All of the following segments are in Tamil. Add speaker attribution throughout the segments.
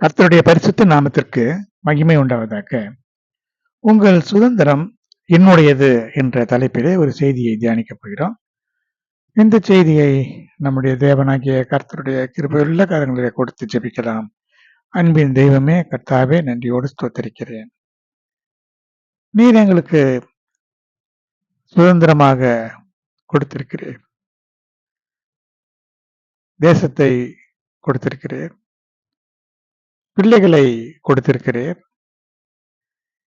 Speaker 1: கர்த்தருடைய பரிசுத்த நாமத்திற்கு மகிமை உண்டாவதாக. உங்கள் சுதந்திரம் என்னுடையது என்ற தலைப்பிலே ஒரு செய்தியை தியானிக்கப் போகிறோம். இந்த செய்தியை நம்முடைய தேவனாகிய கர்த்தருடைய கிருபையுள்ள கரங்களிலே கொடுத்து ஜெபிக்கலாம். அன்பின் தெய்வமே, கர்த்தாவே, நன்றியோடு ஸ்தோத்தரிக்கிறேன். நீர் எங்களுக்கு சுதந்திரமாக கொடுத்திருக்கிறீர், தேசத்தை கொடுத்திருக்கிறீர், பிள்ளைகளை கொடுத்திருக்கிறீர்,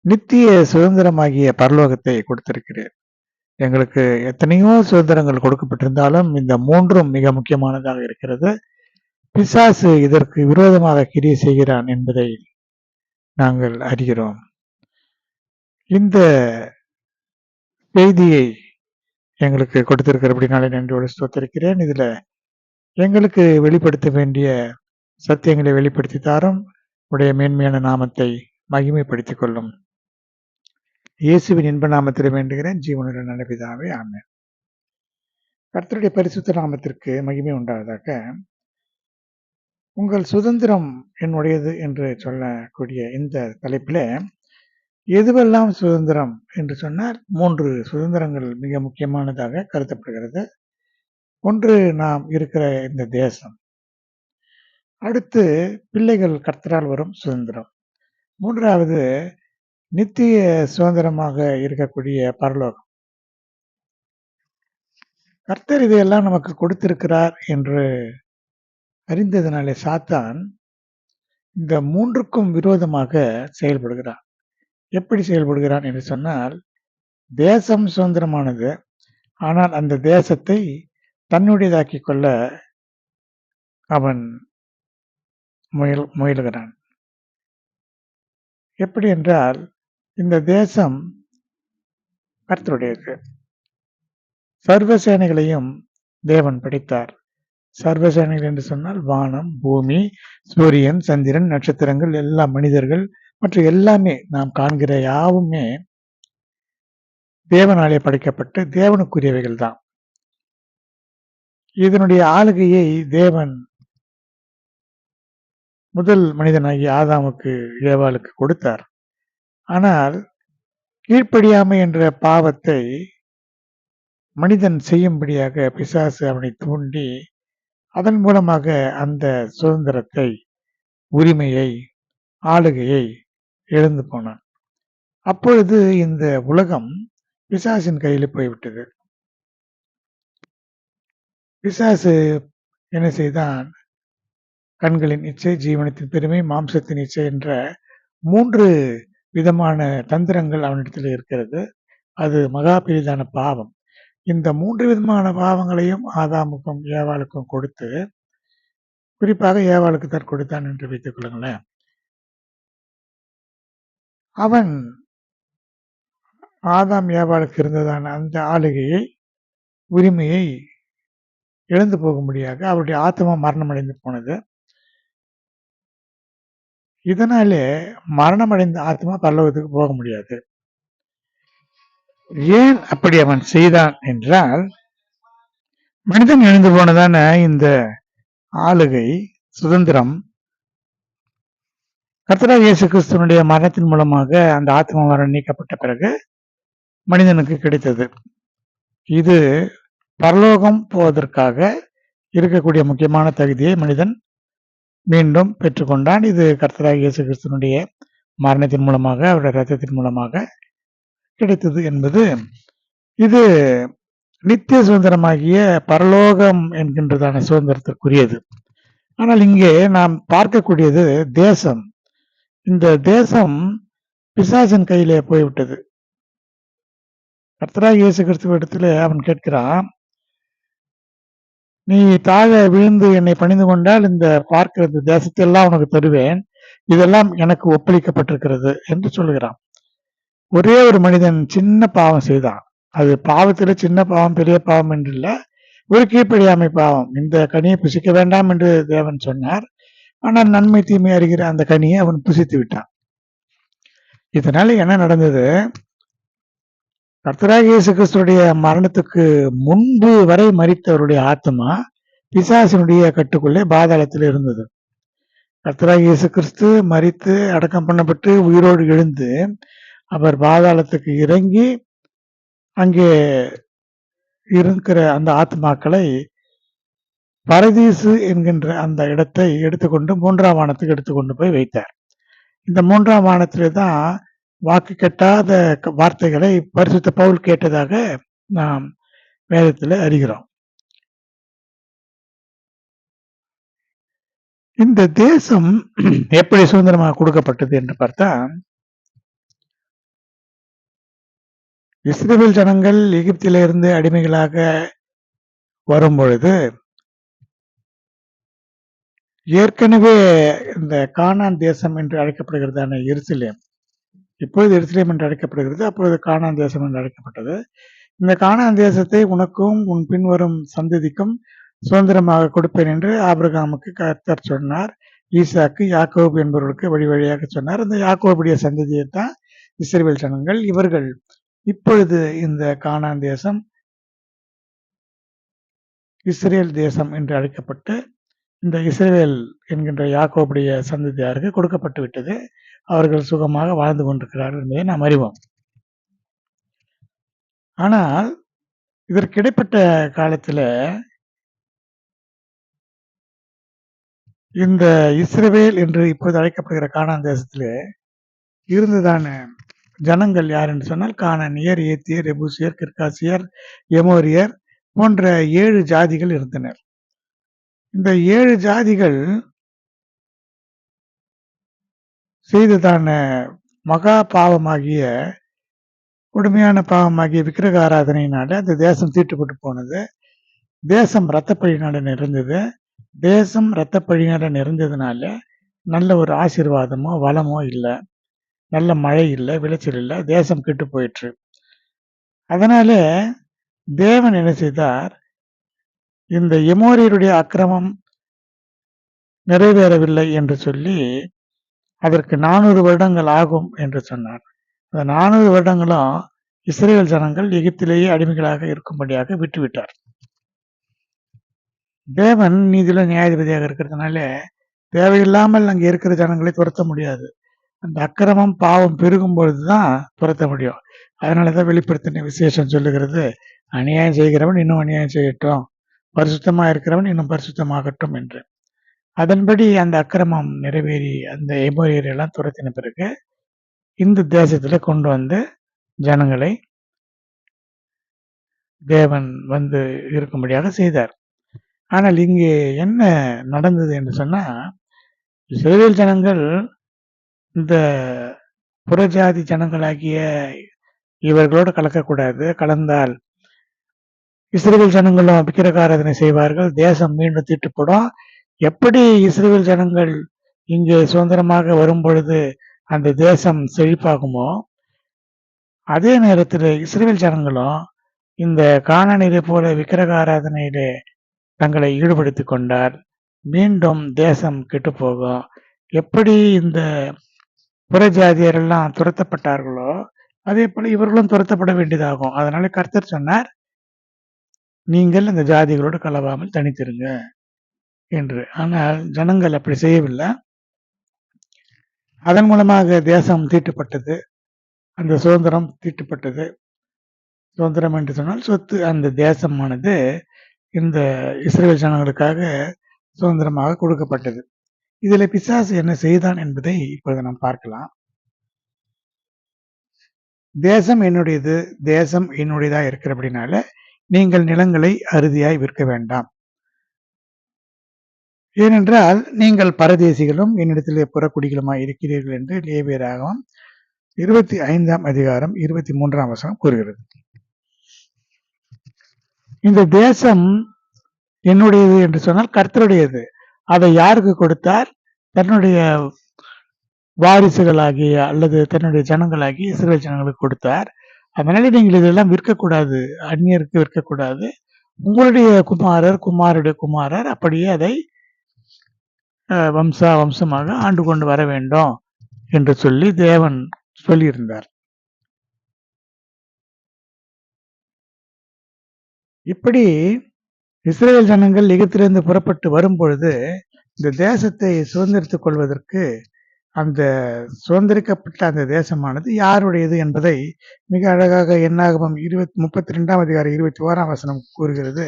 Speaker 1: நித்திய சுதந்திரமாகிய பரலோகத்தை கொடுத்திருக்கிறீர். எங்களுக்கு எத்தனையோ சுதந்திரங்கள் கொடுக்கப்பட்டிருந்தாலும் இந்த மூன்றும் மிக முக்கியமானதாக இருக்கிறது. பிசாசு இதற்கு விரோதமாக கிரியை செய்கிறான் என்பதை நாங்கள் அறிகிறோம். இந்த செய்தியை எங்களுக்கு கொடுத்திருக்கிறபடினாலே நன்றியோடு ஸ்தோத்திரிக்கிறேன். இதுல எங்களுக்கு வெளிப்படுத்த வேண்டிய சத்தியங்களை வெளிப்படுத்தி தாரும். உடைய மேன்மையான நாமத்தை மகிமைப்படுத்திக் கொள்ளும். இயேசுவின் இன்ப நாமத்தில் வேண்டுகிறேன், ஜீவனுள்ள நல்ல பிதாவே, ஆமென். கர்த்தருடைய பரிசுத்த நாமத்திற்கு மகிமை உண்டாவதாக. உங்கள் சுதந்திரம் என்னுடையது என்று சொல்லக்கூடிய இந்த தலைப்பில் எதுவெல்லாம் சுதந்திரம் என்று சொன்னால் 3 சுதந்திரங்கள் மிக முக்கியமானதாக கருதப்படுகிறது. ஒன்று, நாம் இருக்கிற இந்த தேசம். அடுத்து, பிள்ளைகள் கர்த்தரால் வரும் சுதந்திரம். மூன்றாவது, நித்திய சுதந்திரமாக இருக்கக்கூடிய பரலோகம். கர்த்தர் இதையெல்லாம் நமக்கு கொடுத்திருக்கிறார் என்று அறிந்ததனாலே சாத்தான் இந்த மூன்றுக்கும் விரோதமாக செயல்படுகிறான். எப்படி செயல்படுகிறான் என்று சொன்னால், தேசம் சுதந்திரமானது, ஆனால் அந்த தேசத்தை தன்னுடையதாக்கிக் கொள்ள அவன் முயலுகிறான். எப்படி என்றால், இந்த தேசம் கர்த்தருடையது. சர்வ சேனைகளையும் தேவன் படைத்தார். சர்வ சேனைகள் என்று சொன்னால் வானம், பூமி, சூரியன், சந்திரன், நட்சத்திரங்கள், எல்லா மனிதர்கள் மற்றும் எல்லாமே நாம் காண்கிற யாவுமே தேவனாலே படைக்கப்பட்டு தேவனுக்குரியவைகள் தான். இதனுடைய ஆளுகையை தேவன் முதல் மனிதனாகிய ஆதாமுக்கு, ஏவாளுக்கு கொடுத்தார். ஆனால் கீழ்ப்படியாமை என்ற பாவத்தை மனிதன் செய்யும்படியாக பிசாசு அவனை தூண்டி அதன் மூலமாக அந்த சுதந்திரத்தை, உரிமையை, ஆளுகையை இழந்து போனான். அப்பொழுது இந்த உலகம் பிசாசின் கையில் போய்விட்டது. பிசாசு என்ன செய்தான்? கண்களின் இச்சை, ஜீவனத்தின் பெருமை, மாம்சத்தின் இச்சை என்ற 3 விதமான தந்திரங்கள் அவனிடத்தில் இருக்கிறது. அது மகா பெரிதான பாவம். இந்த 3 விதமான பாவங்களையும் ஆதாமுக்கும் ஏவாளுக்கும் கொடுத்து, குறிப்பாக ஏவாளுக்கு தான் கொடுத்தான் என்று வைத்துக் கொள்ளுங்களேன். அவன் ஆதாம் ஏவாளுக்கு இருந்ததான அந்த ஆளுகையை, உரிமையை இழந்து போகும்படியாக அவருடைய ஆத்மா மரணம் அடைந்து போனது. இதனாலே மரணமடைந்த ஆத்மா பரலோகத்துக்கு போக முடியாது. ஏன் அப்படி அவன் செய்தான் என்றால், மனிதன் இழந்து போனதான இந்த ஆளுகை, சுதந்திரம் கர்த்தராகிய இயேசு கிறிஸ்துவினுடைய மரணத்தின் மூலமாக அந்த ஆத்மா மரணம் நீக்கப்பட்ட பிறகு மனிதனுக்கு கிடைத்தது. இது பரலோகம் போவதற்காக இருக்கக்கூடிய முக்கியமான தகுதியை மனிதன் மீண்டும் பெற்றுக்கொண்டான். இது கர்த்தராகிய இயேசு கிறிஸ்துவினுடைய மரணத்தின் மூலமாக, அவருடைய இரத்தத்தின் மூலமாக கிடைத்தது என்பது இது நித்திய சுதந்திரமாகிய பரலோகம் என்கின்றதான சுதந்திரத்திற்குரியது. ஆனால் இங்கே நாம் பார்க்கக்கூடியது தேசம். இந்த தேசம் பிசாசின் கையிலே போய்விட்டது. கர்த்தராகிய இயேசு கிறிஸ்துவிடத்தில் அவன் கேட்கிறான், நீ தாழ விழுந்து என்னை பணிந்து கொண்டால் இந்த பார்க்கிறது தேசத்தை எல்லாம் உனக்கு தருவேன், இதெல்லாம் எனக்கு ஒப்பளிக்கப்பட்டிருக்கிறது என்று சொல்லுகிறான். ஒரே ஒரு மனிதன் சின்ன பாவம் செய்தான். அது பாவத்தில சின்ன பாவம், பெரிய பாவம் என்று இல்லை, ஒரு கீழ்ப்படியாமை பாவம். இந்த கனியை புசிக்க வேண்டாம் என்று தேவன் சொன்னார். ஆனால் நன்மை தீமை அறிகிற அந்த கனியை அவன் புசித்து விட்டான். இதனால என்ன நடந்தது? கர்த்தராகிய இயேசு கிறிஸ்துடைய மரணத்துக்கு முன்பு வரை மரித்தவருடைய ஆத்மா பிசாசினுடைய கட்டுக்குள்ளே பாதாளத்தில் இருந்தது. கர்த்தராகிய இயேசு கிறிஸ்து மரித்து அடக்கம் பண்ணப்பட்டு உயிரோடு எழுந்து அவர் பாதாளத்துக்கு இறங்கி அங்கே இருக்கிற அந்த ஆத்மாக்களை பரதீசு என்கின்ற அந்த இடத்தை எடுத்துக்கொண்டு 3ஆம் வானத்துக்கு எடுத்துக்கொண்டு போய் வைத்தார். இந்த 3ஆம் வானத்திலே தான் வாக்கு கெட்டாத வார்த்தைகளை பரிசுத்த பவுல் கேட்டதாக நாம் வேதத்தில் அறிகிறோம். இந்த தேசம் எப்படி சுதந்திரமாக கொடுக்கப்பட்டது என்று பார்த்தா, இஸ்ரவேல் ஜனங்கள் எகிப்திலிருந்து அடிமைகளாக வரும் பொழுது ஏற்கனவே இந்த கானான் தேசம் என்று அழைக்கப்படுகிறதான எருசலேம், இப்பொழுது எருசலேம் என்று அழைக்கப்படுகிறது, அப்பொழுது கானான் தேசம் என்று அழைக்கப்பட்டது. இந்த கானான் தேசத்தை உனக்கும் உன் பின்வரும் சந்ததிக்கும் சுதந்திரமாக கொடுப்பேன் என்று ஆபிரகாமுக்கு கர்த்தர் சொன்னார். ஈசாக்கு, யாக்கோபு என்பவர்களுக்கு வழி வழியாக சொன்னார். அந்த யாக்கோபுடைய சந்ததியை தான் இஸ்ரவேல் ஜனங்கள். இவர்கள் இப்பொழுது இந்த கானான் தேசம் இஸ்ரேல் தேசம் என்று அழைக்கப்பட்டு இந்த இஸ்ரவேல் என்கின்ற யாக்கோபுடைய சந்ததியாருக்கு கொடுக்கப்பட்டு விட்டது. அவர்கள் சுகமாக வாழ்ந்து கொண்டிருக்கிறார்கள் என்பதை நாம் அறிவோம். ஆனால் இதற்கு இடைப்பட்ட காலத்தில் இந்த இஸ்ரவேல் என்று இப்போது அழைக்கப்படுகிற கானான் தேசத்திலே இருந்ததான ஜனங்கள் யார் என்று சொன்னால் கானானியர், ஏத்தியர், எபூசியர், கிர்காசியர், எமோரியர் போன்ற 7 ஜாதிகள் இருந்தனர். இந்த 7 ஜாதிகள் செய்ததான மகா பாவமாகிய கொடுமையான பாவமாகிய விக்கிரக ஆராதனையினால அந்த தேசம் தீட்டுப்பட்டு போனது. தேசம் இரத்தப்பழியினால நிறைந்தது. தேசம் இரத்தப்பழியினால நிறைந்ததுனால நல்ல ஒரு ஆசீர்வாதமோ வளமோ இல்லை, நல்ல மழை இல்லை, விளைச்சல் இல்லை, தேசம் கெட்டு போயிற்று. அதனால தேவன் என்ன செய்தார், இந்த எமோரியருடைய அக்கிரமம் நிறைவேறவில்லை என்று சொல்லி அதற்கு 400 வருடங்கள் ஆகும் என்று சொன்னார். அந்த 400 வருடங்களும் இஸ்ரேல் ஜனங்கள் எகிப்திலேயே அடிமைகளாக இருக்கும்படியாக விட்டுவிட்டார். தேவன் நீதியில நியாயாதிபதியாக இருக்கிறதுனால தேவையில்லாமல் அங்கே இருக்கிற ஜனங்களை துரத்த முடியாது. அந்த அக்கிரமம் பாவம் பெருகும் பொழுதுதான் துரத்த முடியும். அதனாலதான் வெளிப்படுத்தின விசேஷம் சொல்லுகிறது, அநியாயம் செய்கிறவன் இன்னும் அநியாயம் செய்யட்டும், பரிசுத்தமா இருக்கிறவன் இன்னும் பரிசுத்தமாகட்டும் என்று. அதன்படி அந்த அக்கிரமம் நிறைவேறி அந்த எமோரியர் எல்லாம் துரத்தின பிறகு இந்த தேசத்துல கொண்டு வந்து ஜனங்களை தேவன் வந்து இருக்கும்படியாக செய்தார். ஆனால் இங்கே என்ன நடந்தது என்று சொன்னா, இஸ்ரவேல் ஜனங்கள் இந்த புறஜாதி ஜனங்களாகிய இவர்களோடு கலக்கக்கூடாது, கலந்தால் இஸ்ரவேல் ஜனங்களும் விக்கிரக ஆராதனை செய்வார்கள், தேசம் மீண்டும் தீட்டுப்படும். எப்படி இஸ்ரவேல் ஜனங்கள் இங்கே சுதந்திரமாக வரும் பொழுது அந்த தேசம் செழிப்பாகுமோ, அதே நேரத்தில் இஸ்ரவேல் ஜனங்களும் இந்த கானானியரை போல விக்கிரக ஆராதனையிலே தங்களை ஈடுபடுத்திக் கொண்டால் மீண்டும் தேசம் கெட்டு போகும். எப்படி இந்த புறஜாதியர் எல்லாம் துரத்தப்பட்டார்களோ அதே போல இவர்களும் துரத்தப்பட வேண்டியதாகும். அதனால கர்த்தர் சொன்னார், நீங்கள் இந்த ஜாதிகளோடு கலவாமல் தனித்திருங்க என்று. ஆனால் ஜனங்கள் அப்படி செய்யவில்லை. அதன் மூலமாக தேசம் தீட்டுப்பட்டது, அந்த சுதந்திரம் தீட்டுப்பட்டது. சுதந்திரம் என்று சொன்னால் சொத்து. அந்த தேசமானது இந்த இஸ்ரவேல் ஜனங்களுக்காக சுதந்திரமாக கொடுக்கப்பட்டது. இதுல பிசாசு என்ன செய்தான் என்பதை இப்பொழுது நாம் பார்க்கலாம். தேசம் என்னுடையது, தேசம் என்னுடையதா இருக்கிறபடினால நீங்கள் நிலங்களை அறுதியாய் விற்க வேண்டாம். ஏனென்றால் நீங்கள் பரதேசிகளும் என்னிடத்திலே புறக்குடிகளுமாய் இருக்கிறீர்கள் என்று லேவியராகமம் 25ஆம் அதிகாரம் 23ஆம் வசனம் கூறுகிறது. இந்த தேசம் என்னுடையது என்று சொன்னால் கர்த்தருடையது. அதை யாருக்கு கொடுத்தார்? தன்னுடைய வாரிசுகளாகிய அல்லது தன்னுடைய ஜனங்களாகிய இஸ்ரவேல் ஜனங்களுக்கு கொடுத்தார். அதனால நீங்கள் இதெல்லாம் விற்கக்கூடாது, அந்நியருக்கு விற்கக்கூடாது. உங்களுடைய குமாரர், குமாருடைய குமாரர் அப்படியே அதை வம்சமாக ஆண்டு கொண்டு வர வேண்டும் என்று சொல்லி தேவன் சொல்லியிருந்தார். இப்படி இஸ்ரவேல் ஜனங்கள் எகிப்திலிருந்து புறப்பட்டு வரும் பொழுது இந்த தேசத்தை சுதந்திரித்துக் கொள்வதற்கு அந்த சுதந்திரிக்கப்பட்ட அந்த தேசமானது யாருடையது என்பதை மிக அழகாக என்னாகமம் 32 அதிகாரம் 21 கூறுகிறது.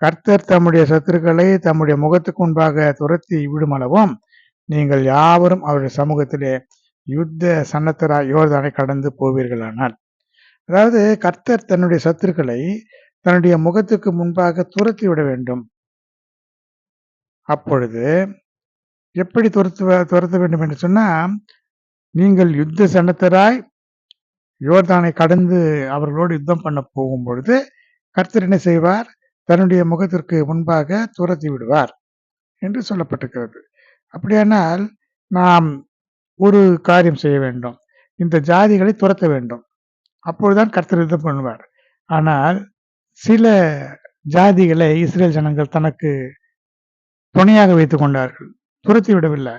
Speaker 1: கர்த்தர் தம்முடைய சத்துருக்களை தம்முடைய முகத்துக்கு முன்பாக துரத்தி விடுமளவும் நீங்கள் யாவரும் அவருடைய சமூகத்திலே யுத்த சன்னத்தராய் யோர்தானை கடந்து போவீர்களானால். அதாவது கர்த்தர் தன்னுடைய சத்துருக்களை தன்னுடைய முகத்துக்கு முன்பாக துரத்தி விட வேண்டும். அப்பொழுது எப்படி துரத்த வேண்டும் என்று சொன்னா, நீங்கள் யுத்த சன்னத்தராய் யோர்தானை கடந்து அவர்களோடு யுத்தம் பண்ண போகும் பொழுது கர்த்தர் என்ன செய்வார்? தன்னுடைய முகத்திற்கு முன்பாக துரத்தி விடுவார் என்று சொல்லப்பட்டிருக்கிறது. அப்படியானால் நாம் ஒரு காரியம் செய்ய வேண்டும், இந்த ஜாதிகளை துரத்த வேண்டும். அப்பொழுதுதான் கர்த்தர் யுத்தம் பண்ணுவார். ஆனால் சில ஜாதிகளை இஸ்ரேல் ஜனங்கள் தனக்கு துணையாக வைத்துக் கொண்டார்கள், துரத்தி விடவில்லை.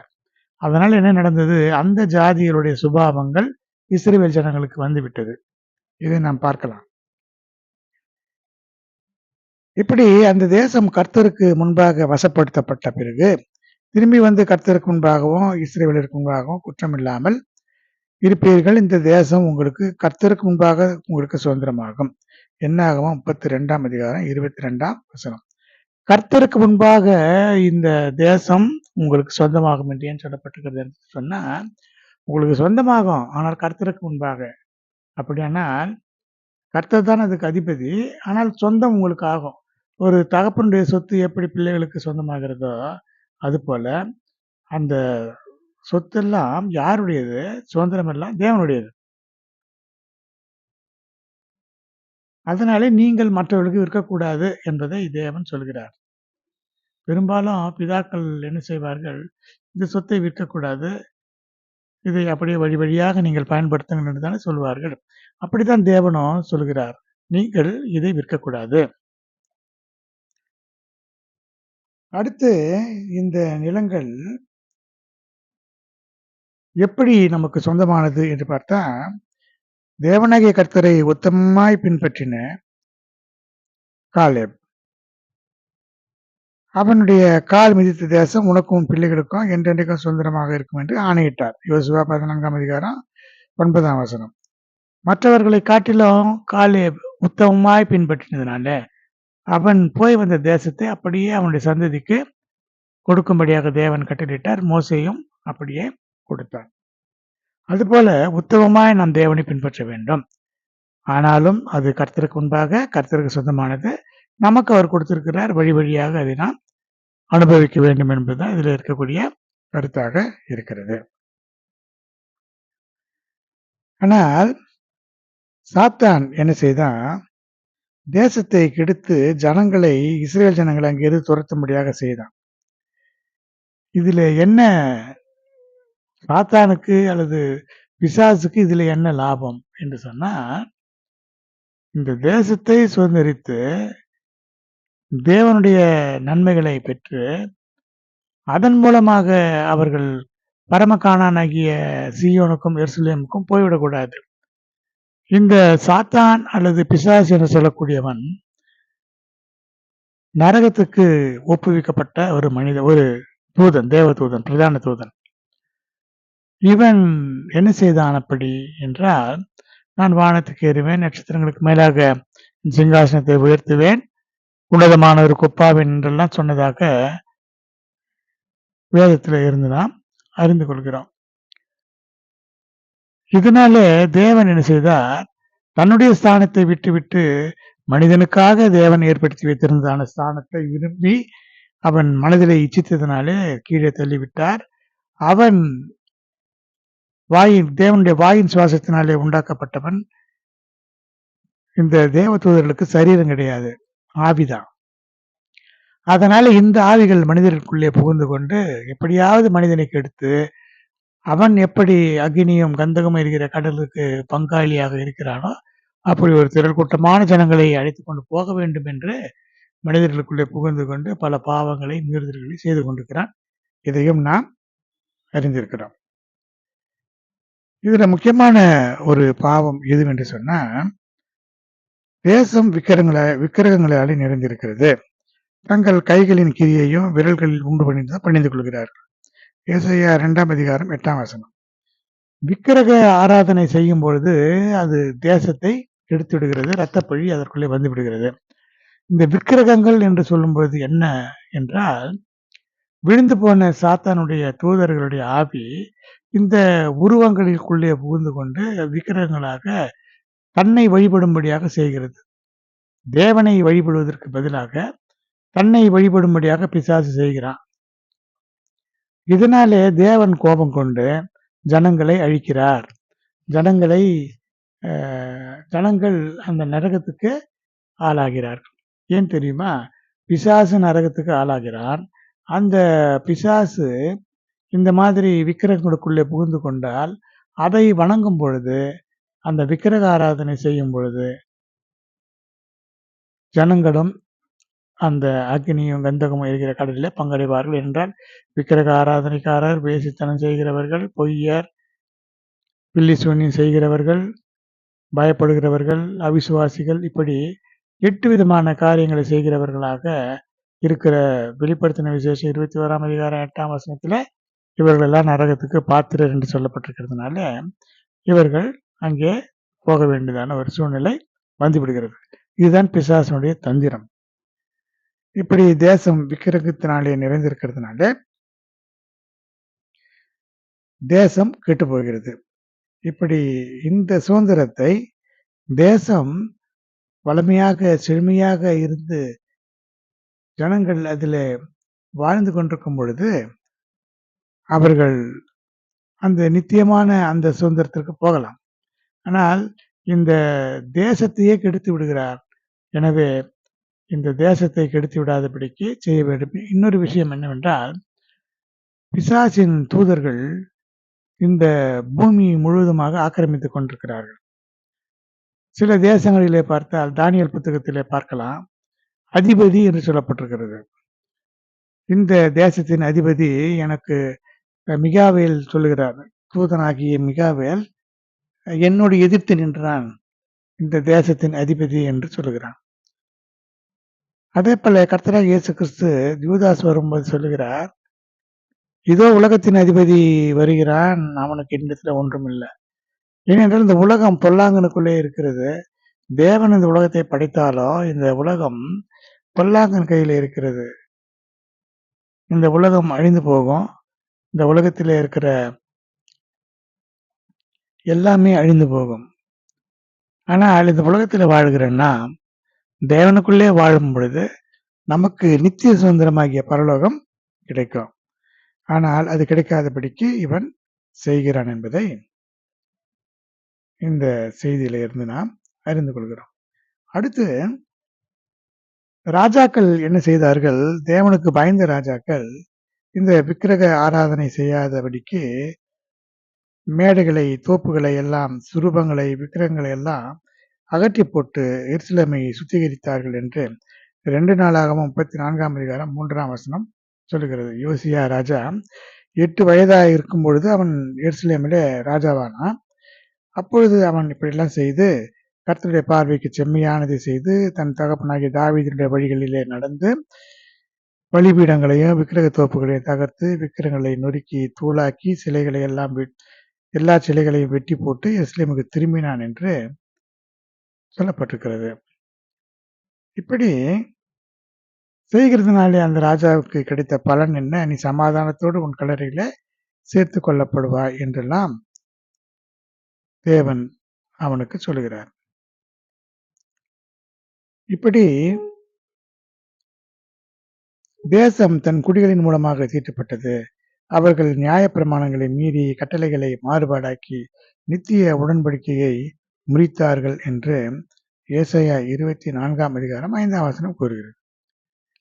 Speaker 1: அதனால் என்ன நடந்தது? அந்த ஜாதிகளுடைய சுபாவங்கள் இஸ்ரவேல் ஜனங்களுக்கு வந்துவிட்டது. இதை நாம் பார்க்கலாம். இப்படி அந்த தேசம் கர்த்தருக்கு முன்பாக வசப்படுத்தப்பட்ட பிறகு திரும்பி வந்து கர்த்தருக்கு முன்பாகவும் இஸ்ரவேலருக்கு முன்பாகவும் குற்றம் இல்லாமல் இருப்பீர்கள். இந்த தேசம் உங்களுக்கு கர்த்தருக்கு முன்பாக உங்களுக்கு சுதந்திரமாகும். என்னாகமம் 32 அதிகாரம் 22 கர்த்தருக்கு முன்பாக இந்த தேசம் உங்களுக்கு சொந்தமாகும் என்று ஏன் சொல்லப்பட்டிருக்கிறது என்று சொன்னா, உங்களுக்கு சொந்தமாகும், ஆனால் கர்த்தருக்கு முன்பாக. அப்படியானால் கர்த்தர் தான் அதுக்கு அதிபதி, ஆனால் சொந்தம் உங்களுக்கு ஆகும். ஒரு தகப்பனுடைய சொத்து எப்படி பிள்ளைகளுக்கு சொந்தமாகிறதோ அது போல அந்த சொத்தெல்லாம் யாருடையது? சுதந்திரம் எல்லாம் தேவனுடையது. அதனாலே நீங்கள் மற்றவர்களுக்கு விற்கக்கூடாது என்பதை தேவன் சொல்கிறார். பெரும்பாலும் பிதாக்கள் என்ன செய்வார்கள்? இந்த சொத்தை விற்கக்கூடாது, இதை அப்படியே வழி வழியாக நீங்கள் பயன்படுத்துங்கள் என்று தானே சொல்வார்கள். அப்படித்தான் தேவனும் சொல்கிறார், நீங்கள் இதை விற்கக்கூடாது. அடுத்து இந்த நிலங்கள் எப்படி நமக்கு சொந்தமானது என்று பார்த்தா, தேவனாகிய கர்த்தரை உத்தமமாய் பின்பற்றின காலேப், அவனுடைய கால் மிதித்த தேசம் உனக்கும் பிள்ளைகளுக்கும் என்றென்றைக்கும் சுதந்திரமாக இருக்கும் என்று ஆணையிட்டார். யோசுவா 14 அதிகாரம் 9 மற்றவர்களை காட்டிலும் காலேப் உத்தமமாய் பின்பற்றினதுனால அவன் போய் வந்த தேசத்தை அப்படியே அவனுடைய சந்ததிக்கு கொடுக்கும்படியாக தேவன் கட்டளையிட்டார். மோசேயும் அப்படியே கொடுத்தார். அதுபோல உத்தமமாய் நாம் தேவனை பின்பற்ற வேண்டும். ஆனாலும் அது கர்த்தருக்கு முன்பாக கர்த்தருக்கு சொந்தமானது. நமக்கு அவர் கொடுத்திருக்கிறார், வழி வழியாக அதை நாம் அனுபவிக்க வேண்டும் என்பதுதான் இதில் இருக்கக்கூடிய கருத்தாக இருக்கிறது. ஆனால் சாத்தான் என்ன செய்தான்? தேசத்தை கெடுத்து ஜனங்களை, இஸ்ரேல் ஜனங்களை அங்கிருந்து துரத்தும்படியாக செய்தான். இதுல என்ன சாத்தானுக்கு அல்லது பிசாசுக்கு இதுல என்ன லாபம் என்று சொன்னா, இந்த தேசத்தை சுதந்திரித்து தேவனுடைய நன்மைகளை பெற்று அதன் மூலமாக அவர்கள் பரமகானானாகிய சீயோனுக்கும் எருசலேமுக்கும் போய்விடக்கூடாது. இந்த சாத்தான் அல்லது பிசாசு என்று சொல்லக்கூடியவன் நரகத்துக்கு ஒப்புவிக்கப்பட்ட ஒரு ஒரு தூதன், தேவதூதன், பிரதான தூதன். இவன் என்ன செய்தான் அப்படி என்றால், நான் வானத்துக்கு ஏறுவேன், நட்சத்திரங்களுக்கு மேலாக சிங்காசனத்தை உயர்த்துவேன், உன்னதமான ஒரு கொப்பாவேன் என்றெல்லாம் சொன்னதாக வேதத்துல இருந்து நாம் அறிந்து கொள்கிறோம். இதனால தேவன் என்ன செய்தார்? தன்னுடைய ஸ்தானத்தை விட்டு மனிதனுக்காக தேவன் ஏற்படுத்தி வைத்திருந்ததான ஸ்தானத்தை விரும்பி அவன் மனதிலே இச்சித்ததினாலே கீழே தள்ளிவிட்டார். அவன் தேவனுடைய வாயின் சுவாசத்தினாலே உண்டாக்கப்பட்டவன். இந்த தேவதூதர்களுக்கு சரீரம் கிடையாது, ஆவிதான். அதனால இந்த ஆவிகள் மனிதர்களுக்குள்ளே புகுந்து கொண்டு எப்படியாவது மனிதனை கெடுத்து, அவன் எப்படி அக்னியும் கந்தகமும் இருக்கிற கடலுக்கு பங்காளியாக இருக்கிறானோ அப்படி ஒரு திரள் கூட்டமான ஜனங்களை அழைத்து கொண்டு போக வேண்டும் என்று மனிதர்களுக்குள்ளே புகுந்து கொண்டு பல பாவங்களை, மீறுதல்களை செய்து கொண்டிருக்கிறான். இதையும் நாம் அறிந்திருக்கிறோம். இதுல முக்கியமான ஒரு பாவம் எதுவென்று சொன்னா, தேசம் விக்கிரகங்களாலே நிறைந்திருக்கிறது. தங்கள் கைகளின் கிரியையும் விரல்களில் உண்டு பணிந்து கொள்கிறார்கள். ஏசாயா 2ஆம் அதிகாரம் 8ஆம் வசனம். விக்கிரக ஆராதனை செய்யும் பொழுது அது தேசத்தை கெடுத்து விடுகிறது. இரத்தப்பழி அதற்குள்ளே வந்து விடுகிறது. இந்த விக்கிரகங்கள் என்று சொல்லும்போது என்ன என்றால், விழுந்து போன சாத்தானுடைய தூதர்களுடைய ஆவி இந்த உருவங்களுக்குள்ளே புகுந்து கொண்டு விக்கிரகங்களாக தன்னை வழிபடும்படியாக செய்கிறது. தேவனை வழிபடுவதற்கு பதிலாக தன்னை வழிபடும்படியாக பிசாசு செய்கிறான். இதனாலே தேவன் கோபம் கொண்டு ஜனங்களை அழிக்கிறார். ஜனங்கள் அந்த நரகத்துக்கு ஆளாகிறார்கள். ஏன் தெரியுமா? பிசாசு நரகத்துக்கு ஆளாகிறான். அந்த பிசாசு இந்த மாதிரி விக்கிரகங்களுக்குள்ளே புகுந்து கொண்டால் அதை வணங்கும் பொழுது, அந்த விக்கிரக ஆராதனை செய்யும் பொழுது ஜனங்களும் அந்த அக்னியும் கந்தகமும் எரிகிற கடலிலே பங்கடைவார்கள் என்றால், விக்கிரக ஆராதனைக்காரர், வேசித்தனம் செய்கிறவர்கள், பொய்யர், பில்லி சூனியம் செய்கிறவர்கள், பயப்படுகிறவர்கள், அவிசுவாசிகள், இப்படி 8 விதமான காரியங்களை செய்கிறவர்களாக இருக்கிற வெளிப்படுத்தின விசேஷம் 21ஆம் அதிகாரம் 8ஆம் வசனத்துல இவர்கள் எல்லாம் நரகத்துக்கு பாத்திரர் என்று சொல்லப்பட்டிருக்கிறதுனால இவர்கள் அங்கே போக வேண்டியதான ஒரு சூழ்நிலை வந்துவிடுகிறது. இதுதான் பிசாசனுடைய தந்திரம். இப்படி தேசம் விக்கிரகத்தினாலே நிறைந்திருக்கிறதுனால தேசம் கெட்டு போகிறது. இப்படி இந்த சுதந்திரத்தை தேசம் வளமையாக செழுமையாக இருந்து ஜனங்கள் அதில் வாழ்ந்து கொண்டிருக்கும் பொழுது அவர்கள் அந்த நித்தியமான அந்த சுதந்திரத்திற்கு போகலாம். ஆனால் இந்த தேசத்தையே கெடுத்து விடுகிறார். எனவே இந்த தேசத்தை கெடுத்து விடாதபடிக்கு செய்ய வேண்டும். இன்னொரு விஷயம் என்னவென்றால், பிசாசின் தூதர்கள் இந்த பூமி முழுவதுமாக ஆக்கிரமித்துக் கொண்டிருக்கிறார்கள். சில தேசங்களிலே பார்த்தால் தானியல் புத்தகத்திலே பார்க்கலாம், அதிபதி என்று சொல்லப்பட்டிருக்கிறது. இந்த தேசத்தின் அதிபதி எனக்கு மிகாவேல் சொல்லுகிறார், தூதனாகிய மிகாவேல் என்னோடு எதிர்த்து நின்றான் இந்த தேசத்தின் அதிபதி என்று சொல்லுகிறான். அதே போல கர்த்தராகிய இயேசு கிறிஸ்து யூதாஸ் வரும்போது சொல்லுகிறார், இதோ உலகத்தின் அதிபதி வருகிறான், அவனுக்கு இடத்துல ஒன்றும் இல்லை. ஏனென்றால் இந்த உலகம் பொல்லாங்கனுக்குள்ளே இருக்கிறது. தேவன் இந்த உலகத்தை படைத்தாலும் இந்த உலகம் பொல்லாங்கன் கையில் இருக்கிறது. இந்த உலகம் அழிந்து போகும். இந்த உலகத்தில் இருக்கிற எல்லாமே அழிந்து போகும். ஆனால் இந்த உலகத்தில் வாழ்கிறன்னா தேவனுக்குள்ளே வாழும் பொழுது நமக்கு நித்திய சுதந்திரமாகிய பரலோகம் கிடைக்கும். ஆனால் அது கிடைக்காதபடிக்கு இவன் செய்கிறான் என்பதை இந்த செய்தியில இருந்து நாம் அறிந்து கொள்கிறோம். அடுத்து ராஜாக்கள் என்ன செய்தார்கள்? தேவனுக்கு பயந்த ராஜாக்கள் இந்த விக்கிரக ஆராதனை செய்யாதபடிக்கு மேடைகளை, தோப்புகளை எல்லாம், சுரூபங்களை, விக்கிரகங்களை எல்லாம் அகற்றி போட்டு எருசலேமை சுத்திகரித்தார்கள் என்று 2 நாளாகமம் 34ஆம் அதிகாரம் 3ஆம் வசனம் சொல்லுகிறது. யோசியா ராஜா 8 வயதாக இருக்கும் பொழுது அவன் எருசலேமிலே ராஜாவானான். அப்பொழுது அவன் இப்படியெல்லாம் செய்து கர்த்தருடைய பார்வைக்கு செம்மையானதை செய்து தன் தகப்பனாகிய தாவீதுடைய வழிகளிலே நடந்து பலிபீடங்களையும் விக்கிரக தோப்புகளையும் தகர்த்து விக்கிரகங்களை நொறுக்கி தூளாக்கி சிலைகளை எல்லாம் எல்லா சிலைகளையும் வெட்டி போட்டு எருசலேமுக்கு திரும்பினான் என்று சொல்லப்பட்டிருக்கிறது. இப்படி செய்கிறதுனாலே அந்த ராஜாவுக்கு கிடைத்த பலன் என்ன? நீ சமாதானத்தோடு உன் கல்லறையில சேர்த்து கொள்ளப்படுவாய் என்றெல்லாம் தேவன் அவனுக்கு சொல்லுகிறார். இப்படி தேசம் தன் குடிகளின் மூலமாக தீட்டப்பட்டது. அவர்கள் நியாயப்பிரமாணங்களை மீறி கட்டளைகளை மாறுபாடாக்கி நித்திய உடன்படிக்கையை முறித்தார்கள் என்று ஏசாயா 24ஆம் அதிகாரம் 5ஆம் வசனம் கூறுகிறது.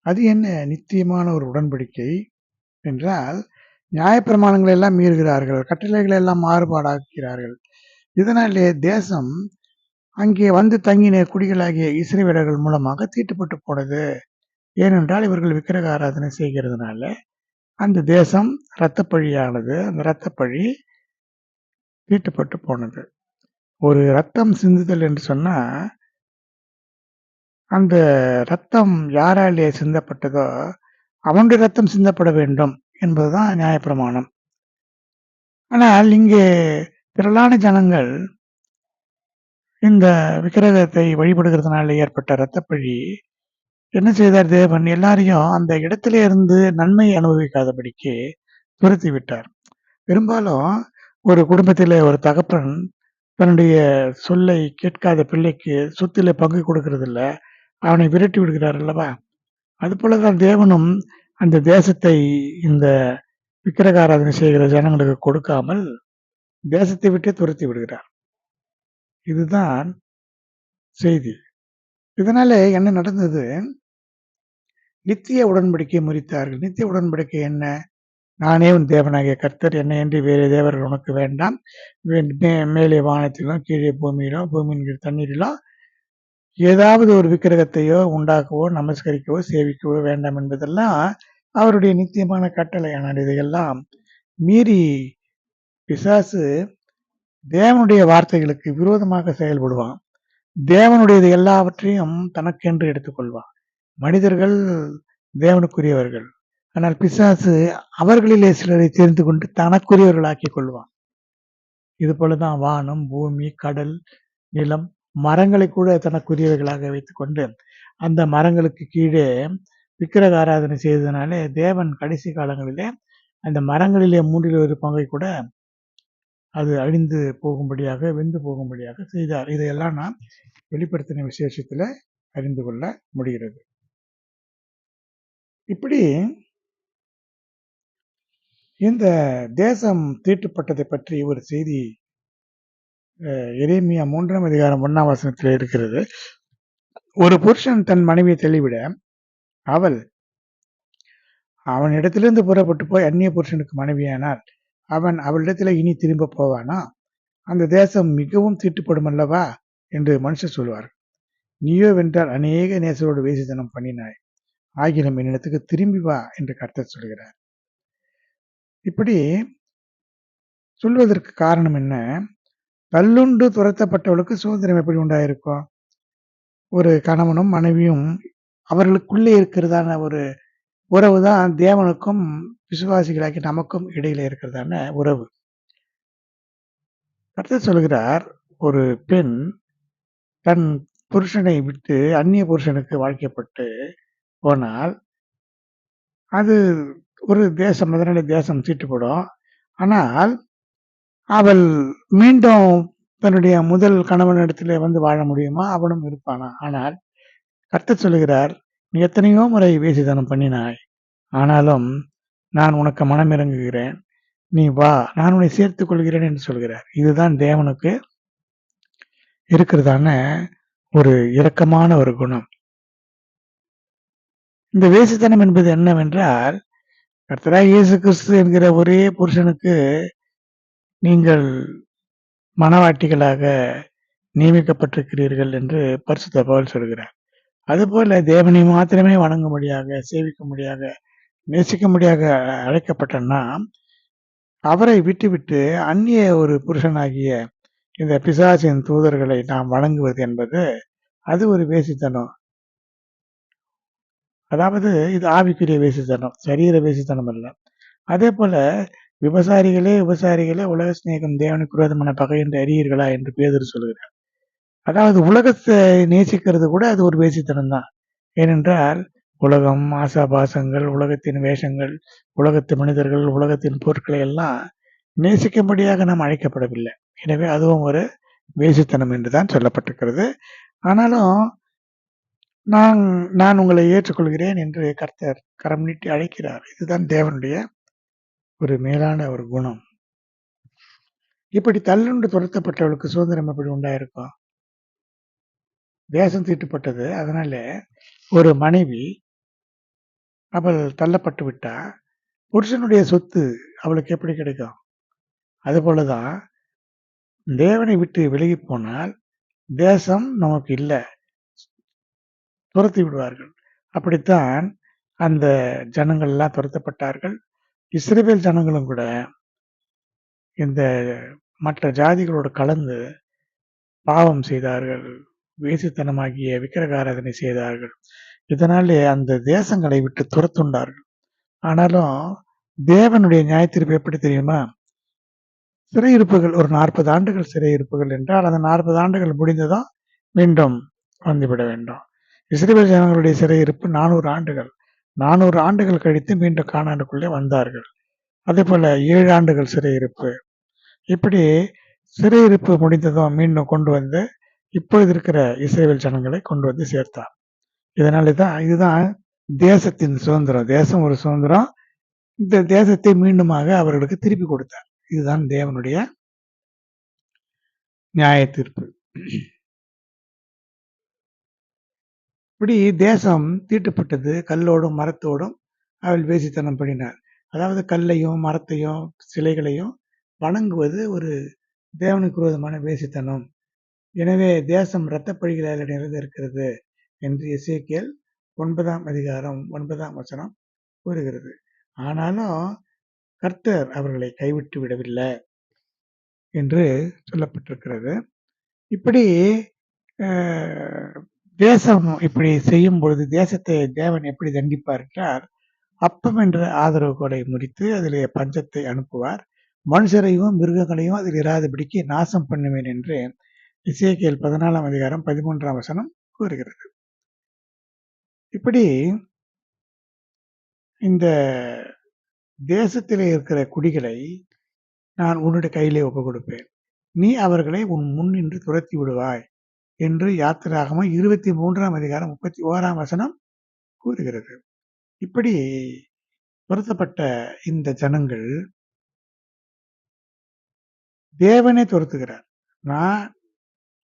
Speaker 1: அது என்ன நித்தியமான ஒரு உடன்படிக்கை என்றால், நியாயப்பிரமாணங்களை எல்லாம் மீறுகிறார்கள், கட்டளைகளை எல்லாம் மாறுபாடாக்கிறார்கள். இதனாலே தேசம் அங்கே வந்து தங்கின குடிகளாகிய இஸ்ரவேலர்கள் மூலமாக தீட்டுப்பட்டு போனது. ஏனென்றால் இவர்கள் விக்கிரக ஆராதனை செய்கிறதுனால அந்த தேசம் இரத்தப்பழியானது. அந்த இரத்தப்பழி தீட்டுப்பட்டு போனது. ஒரு ரத்தம் சிந்துதல் என்று சொன்னா அந்த ரத்தம் யாராலே சிந்தப்பட்டதோ அவனுடைய ரத்தம் சிந்தப்பட வேண்டும் என்பதுதான் நியாயப்பிரமாணம். ஆனால் இங்கே திரளான ஜனங்கள் இந்த விக்கிரகத்தை வழிபடுகிறதுனால ஏற்பட்ட இரத்தப்பழி என்ன செய்தார் தேவன்? எல்லாரையும் அந்த இடத்திலே இருந்து நன்மை அனுபவிக்காதபடிக்கு துரத்தி விட்டார். பெரும்பாலும் ஒரு குடும்பத்திலே ஒரு தகப்பன் தன்னுடைய சொல்லை கேட்காத பிள்ளைக்கு சொத்திலே பங்கு கொடுக்கறதில்ல. அவனை விரட்டி விடுகிறார் அல்லவா? அதுபோலதான் தேவனும் அந்த தேசத்தை இந்த விக்கிரக ஆராதனை செய்கிற ஜனங்களுக்கு கொடுக்காமல் தேசத்தை விட்டே துரத்தி விடுகிறார். இதுதான் செய்தி. இதனால என்ன நடந்தது? நித்திய உடன்படிக்கை முறித்தார்கள். நித்திய உடன்படிக்கை என்ன? நானே உன் தேவனாகிய கர்த்தர், என்னையன்றி வேறு தேவர்கள் உனக்கு வேண்டாம். மேலே வானத்திலும் கீழே பூமியிலும் பூமியின் கீழ் தண்ணீரிலும் ஏதாவது ஒரு விக்கிரகத்தையோ உண்டாக்கவோ நமஸ்கரிக்கவோ சேவிக்கவோ வேண்டாம் என்பதெல்லாம் அவருடைய நித்தியமான கட்டளை. ஆனால் இதையெல்லாம் மீறி பிசாசு தேவனுடைய வார்த்தைகளுக்கு விரோதமாக செயல்படுவான். தேவனுடையது எல்லாவற்றையும் தனக்கென்று எடுத்துக்கொள்வான். மனிதர்கள் தேவனுக்குரியவர்கள், ஆனால் பிசாசு அவர்களிலே சிலரை தெரிந்து கொண்டு தனக்குரியவர்களாக்கிக் கொள்வான். இது போலதான் வானம், பூமி, கடல், நிலம், மரங்களை கூட தனக்குரியவைகளாக வைத்துக்கொண்டு அந்த மரங்களுக்கு கீழே விக்கிரக ஆராதனை செய்ததனாலே தேவன் கடைசி காலங்களிலே அந்த மரங்களிலே 1/3 பங்கை கூட அது அழிந்து போகும்படியாக, வெந்து போகும்படியாக செய்தார். இதையெல்லாம் நாம் வெளிப்படுத்தின விசேஷத்துல அறிந்து கொள்ள முடிகிறது. இப்படி இந்த தேசம் தீட்டுப்பட்டதை பற்றி ஒரு செய்தி எரேமியா 3ஆம் அதிகாரம் 1ஆம் வசனத்தில் இருக்கிறது. ஒரு புருஷன் தன் மனைவியை தள்ளிவிட அவள் அவனிடத்திலிருந்து புறப்பட்டு போய் அந்நிய புருஷனுக்கு மனைவியானால் அவன் அவளிடத்துல இனி திரும்ப போவானா? அந்த தேசம் மிகவும் தீட்டுப்படும் அல்லவா என்று மனுஷர் சொல்வார். நீயோ வென்றால் அநேக நேசரோடு வேசித்தனம் பண்ணினாய், ஆகிலும் என்னிடத்துக்கு திரும்பி வா என்று கர்த்தர் சொல்கிறார். இப்படி சொல்வதற்கு காரணம் என்ன? தள்ளுண்டு துரத்தப்பட்டவளுக்கு சுதந்திரம் எப்படி உண்டாயிருக்கும்? ஒரு கணவனும் மனைவியும் அவர்களுக்குள்ளே இருக்கிறதான ஒரு உறவு தான் தேவனுக்கும் விசுவாசிகளாகி நமக்கும் இடையில இருக்கிறதான உறவு. கர்த்தர் சொல்கிறார், ஒரு பெண் தன் புருஷனை விட்டு அந்நிய புருஷனுக்கு வாழ்க்கைப்பட்டு போனால் அது ஒரு தேசம், அதனால தேசம் தீட்டுப்படும். ஆனால் அவள் மீண்டும் தன்னுடைய முதல் கணவனிடத்திலே வந்து வாழ முடியுமா? அவனும் இருப்பானா? ஆனால் கர்த்தர் சொல்லுகிறார், நீ எத்தனையோ முறை வேசித்தனம் பண்ணினாய், ஆனாலும் நான் உனக்கு மனம் இறங்குகிறேன், நீ வா, நான் உன்னை சேர்த்துக் கொள்கிறேன் என்று சொல்கிறார். இதுதான் தேவனுக்கு இருக்கிறதான ஒரு இரக்கமான ஒரு குணம். இந்த வேசித்தனம் என்பது என்னவென்றால், கர்த்தராகிய இயேசு கிறிஸ்து என்கிற ஒரே புருஷனுக்கு நீங்கள் மணவாட்டிகளாக நியமிக்கப்பட்டிருக்கிறீர்கள் என்று பரிசுத்த பவுல் சொல்கிறார். அதுபோல தேவனை மாத்திரமே வணங்கும்படியாக, சேவிக்கும்படியாக, நேசிக்கும்படியாக அழைக்கப்பட்ட நாம் அவரை விட்டுவிட்டு அந்நிய ஒரு புருஷனாகிய இந்த பிசாசின் தூதர்களை நாம் வணங்குவது என்பது அது ஒரு வேசித்தனம். அதாவது இது ஆவிக்குரிய வேசித்தனம், சரீர வேசித்தனம் அல்ல. அதே போல விபசாரிகளே உலக சிநேகம் தேவனுக்கு விரோதமான பகை என்று அறியீர்களா என்று பேதுரு சொல்கிறார். அதாவது உலகத்தை நேசிக்கிறது கூட அது ஒரு வேசித்தனம் தான். ஏனென்றால் உலகம், ஆசாபாசங்கள், உலகத்தின் வேஷங்கள், உலகத்து மனிதர்கள், உலகத்தின் பொருட்களை எல்லாம் நேசிக்கும்படியாக நாம் அழைக்கப்படவில்லை. எனவே அதுவும் ஒரு வேசித்தனம் என்றுதான் சொல்லப்பட்டிருக்கிறது. ஆனாலும் நான் உங்களை ஏற்றுக்கொள்கிறேன் என்று கர்த்தர் கரம் நீட்டி அழைக்கிறார். இதுதான் தேவனுடைய ஒரு மேலான ஒரு குணம். இப்படி தள்ளுண்டு துரத்தப்பட்டவளுக்கு சுதந்திரம் எப்படி உண்டாயிருக்கும்? தேசம் தீட்டுப்பட்டது. அதனால ஒரு மனைவி அவள் தள்ளப்பட்டு விட்டா புருஷனுடைய சொத்து அவளுக்கு எப்படி கிடைக்கும்? அதுபோலதான் தேவனை விட்டு விலகி போனால் தேசம் நமக்கு இல்லை, துரத்தி விடுவார்கள். அப்படித்தான் அந்த ஜனங்கள் எல்லாம் துரத்தப்பட்டார்கள். இஸ்ரவேல் ஜனங்களும் கூட இந்த மற்ற ஜாதிகளோடு கலந்து பாவம் செய்தார்கள். வேசித்தனமாகிய விக்கிரகாராதனை செய்தார்கள். இதனாலே அந்த தேசங்களை விட்டு துரத்துண்டார்கள். ஆனாலும் தேவனுடைய நியாயத்தீர்ப்பு எப்படி தெரியுமா? சிறையிருப்புகள் ஒரு 40 ஆண்டுகள் சிறையிருப்புகள் என்றால் அந்த 40 ஆண்டுகள் முடிந்ததும் மீண்டும் வந்துவிட வேண்டும். இஸ்ரவேல் ஜனங்களுடைய சிறையிருப்பு 400 ஆண்டுகள். 400 ஆண்டுகள் கழித்து மீண்டும் கானானுக்குள்ளே வந்தார்கள். அதே போல 7 ஆண்டுகள் சிறையிருப்பு. இப்படி சிறையிருப்பு முடிந்ததும் மீண்டும் கொண்டு வந்து இப்பொழுது இருக்கிற இஸ்ரவேல் ஜனங்களை கொண்டு வந்து சேர்த்தார். இதுதான் தேசத்தின் சுதந்திரம். தேசம் ஒரு சுதந்திரம். இந்த தேசத்தை மீண்டுமாக அவர்களுக்கு திருப்பி கொடுத்தார். இதுதான் தேவனுடைய நியாய தீர்ப்பு. இப்படி தேசம் தீட்டுப்பட்டது. கல்லோடும் மரத்தோடும் அவள் வேசித்தனம் பண்ணினார். அதாவது கல்லையும் மரத்தையும் சிலைகளையும் வணங்குவது ஒரு தேவனுக்கு விரோதமான வேசித்தனம். எனவே தேசம் இரத்தப்பழிகளால் நிறைந்திருக்கிறது என்று எசேக்கியேல் 9ஆம் அதிகாரம் 9ஆம் வசனம் கூறுகிறது. ஆனாலும் கர்த்தர் அவர்களை கைவிட்டு விடவில்லை என்று சொல்லப்பட்டிருக்கிறது. இப்படி தேசம் இப்படி செய்யும் பொழுது தேசத்தை தேவன் எப்படி தண்டிப்பார் என்றால், அப்பம் என்ற ஆதரவு கோலை முறித்து அதிலே பஞ்சத்தை அனுப்புவார். மனுஷரையும் மிருகங்களையும் அதில் இராதபடிக்கு நாசம் பண்ணுவேன் என்று எசேக்கியேல் 14ஆம் அதிகாரம் 13ஆம் வசனம் கூறுகிறது. இப்படி இந்த தேசத்திலே இருக்கிற குடிகளை நான் உன்னுடைய கையிலே ஒப்புக் கொடுப்பேன். நீ அவர்களை உன் முன்னின்று துரத்தி விடுவாய் என்று யாத்திராகமம் 23ஆம் அதிகாரம் 31ஆம் வசனம் கூறுகிறது. இப்படி துரத்தப்பட்ட இந்த ஜனங்கள் தேவனே துரத்துகிறார். நான்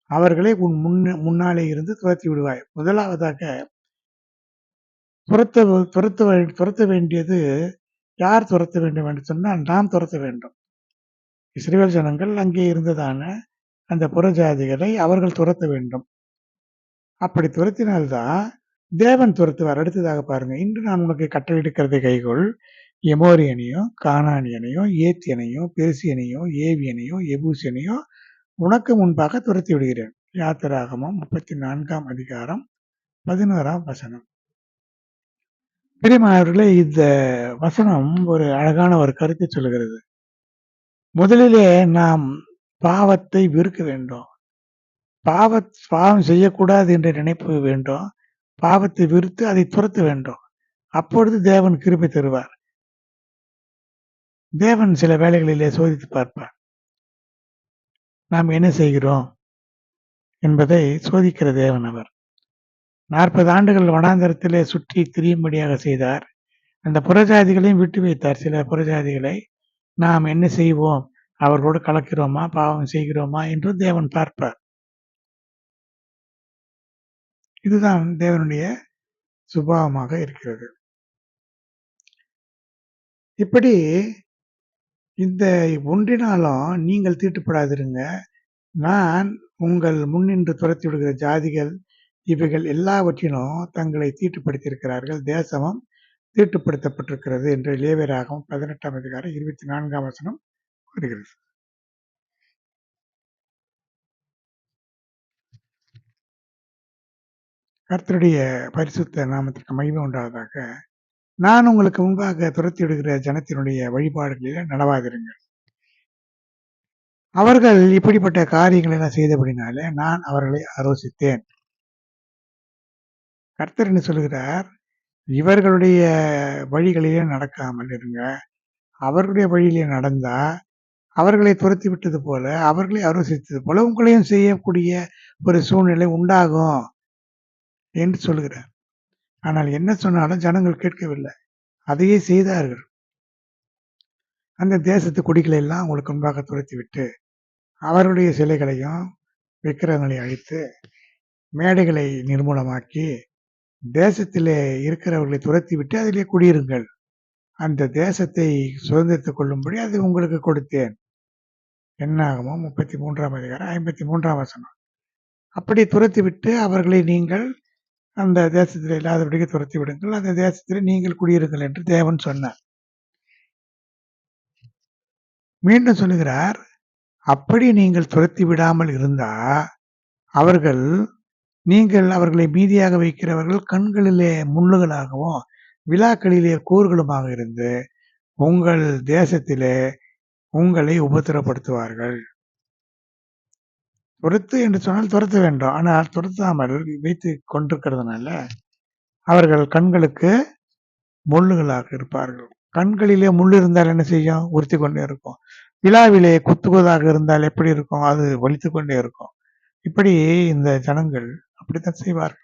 Speaker 1: அவர்களை உன் முன்னாலே இருந்து துரத்தி விடுவாய். முதலாவதாக துரத்த வேண்டியது யார் துரத்த வேண்டும் என்று சொன்னால் நாம் துரத்த வேண்டும். இஸ்ரவேல் ஜனங்கள் அங்கே இருந்ததான அந்த புறஜாதிகளை அவர்கள் துரத்த வேண்டும். அப்படி துரத்தினால்தான் தேவன் துரத்துவார். அடுத்ததாக பாருங்க, இன்று நான் உனக்கு கட்டளையிடுகிறதை கைகொள். எமோரியனையும் கானானியனையும் ஏத்தியனையும் பெருசியனையும் ஏவியனையும் எபூசியனையும் உனக்கு முன்பாக துரத்தி விடுகிறேன். யாத்திராகமம் 34ஆம் அதிகாரம் 11ஆம் வசனம். பிரியமானவர்களே, இந்த வசனம் ஒரு அழகான ஒரு கருத்தை சொல்லுகிறது. முதலிலே நாம் பாவத்தை வெறுக்க வேண்டும். பாவம் செய்யக்கூடாது என்ற நினைப்பு வேண்டும். பாவத்தை வெறுத்து அதை துரத்த வேண்டும். அப்பொழுது தேவன் கிருபை தருவார். தேவன் சில வேளைகளிலே சோதித்து பார்ப்பார். நாம் என்ன செய்கிறோம் என்பதை சோதிக்கிற தேவன் அவர். 40 ஆண்டுகள் வனாந்தரத்திலே சுற்றி திரியும்படியாக செய்தார். அந்த புறஜாதிகளையும் விட்டு வைத்தார். சில புறஜாதிகளை நாம் என்ன செய்வோம், அவர்களோடு கலக்கிறோமா, பாவம் செய்கிறோமா என்று தேவன் பார்ப்பார். இதுதான் தேவனுடைய சுபாவமாக இருக்கிறது. இப்படி இந்த ஒன்றினாலும் நீங்கள் தீட்டுப்படாதிருங்க. நான் உங்கள் முன்னின்று துரத்தி விடுகிற ஜாதிகள் இவைகள் எல்லாவற்றிலும் தங்களை தீட்டுப்படுத்தியிருக்கிறார்கள். தேசமும் தீட்டுப்படுத்தப்பட்டிருக்கிறது என்று லேவியராகமம் 18ஆம் அதிகாரம் 24ஆம் வசனம் வருகிறது. கர்த்தருடைய பரிசுத்த நாமத்திற்கு மகிமை உண்டாவதாக. நான் உங்களுக்கு முன்பாக துரத்தி விடுகிற ஜனத்தினுடைய வழிபாடுகளில நடவாதிருங்கள். அவர்கள் இப்படிப்பட்ட காரியங்களை எல்லாம் செய்தபடினாலே நான் அவர்களை ஆலோசித்தேன். கர்த்தர் என்ன சொல்லுகிறார், இவர்களுடைய வழிகளிலே நடக்காமல் இருங்க. அவர்களுடைய வழியிலே நடந்தா அவர்களை துரத்தி விட்டது போல, அவர்களை ஆலோசித்தது போல உங்களையும் செய்யக்கூடிய ஒரு சூழ்நிலை உண்டாகும் என்று சொல்லுகிறார். ஆனால் என்ன சொன்னாலும் ஜனங்கள் கேட்கவில்லை. அதையே செய்தார்கள். அந்த தேசத்து குடிகளை எல்லாம் உங்களுக்கு முன்பாக துரத்தி விட்டு அவருடைய சிலைகளையும் விக்கிரகங்களை அழித்து மேடைகளை நிர்மூலமாக்கி தேசத்திலே இருக்கிறவர்களை துரத்தி விட்டு அதிலே குடியிருங்கள். அந்த தேசத்தை சுதந்திரத்துக் கொள்ளும்படி அதை உங்களுக்கு கொடுத்தேன். என்னாகமம் 33ஆம் அதிகாரம் 53ஆம் வசனம். அப்படி துரத்தி விட்டு அவர்களை நீங்கள் அந்த தேசத்தில் இல்லாதபடிக்கு துரத்தி விடுங்கள். அந்த தேசத்திலே நீங்கள் குடியிருங்கள் என்று தேவன் சொன்னார். மீண்டும் சொல்லுகிறார், அப்படி நீங்கள் துரத்தி விடாமல் இருந்தா அவர்கள் நீங்கள் அவர்களை மீதியாக வைக்கிறவர்கள் கண்களிலே முள்ளுகளாகவும் விழாக்களிலே கூறுகளுமாக இருந்து உங்கள் தேசத்திலே உங்களை உபத்திரப்படுத்துவார்கள். துரத்து என்று சொன்னால் துரத்த வேண்டும். ஆனால் துரத்தாமல் வைத்து கொண்டிருக்கிறதுனால அவர்கள் கண்களுக்கு முள்ளுகளாக இருப்பார்கள். கண்களிலே முள் இருந்தால் என்ன செய்யும்? உறுத்தி கொண்டே இருக்கும். விழாவிலே குத்துவதாக இருந்தால் எப்படி இருக்கும்? அது வலித்து கொண்டே இருக்கும். இப்படி இந்த ஜனங்கள் அப்படித்தான் செய்வார்கள்.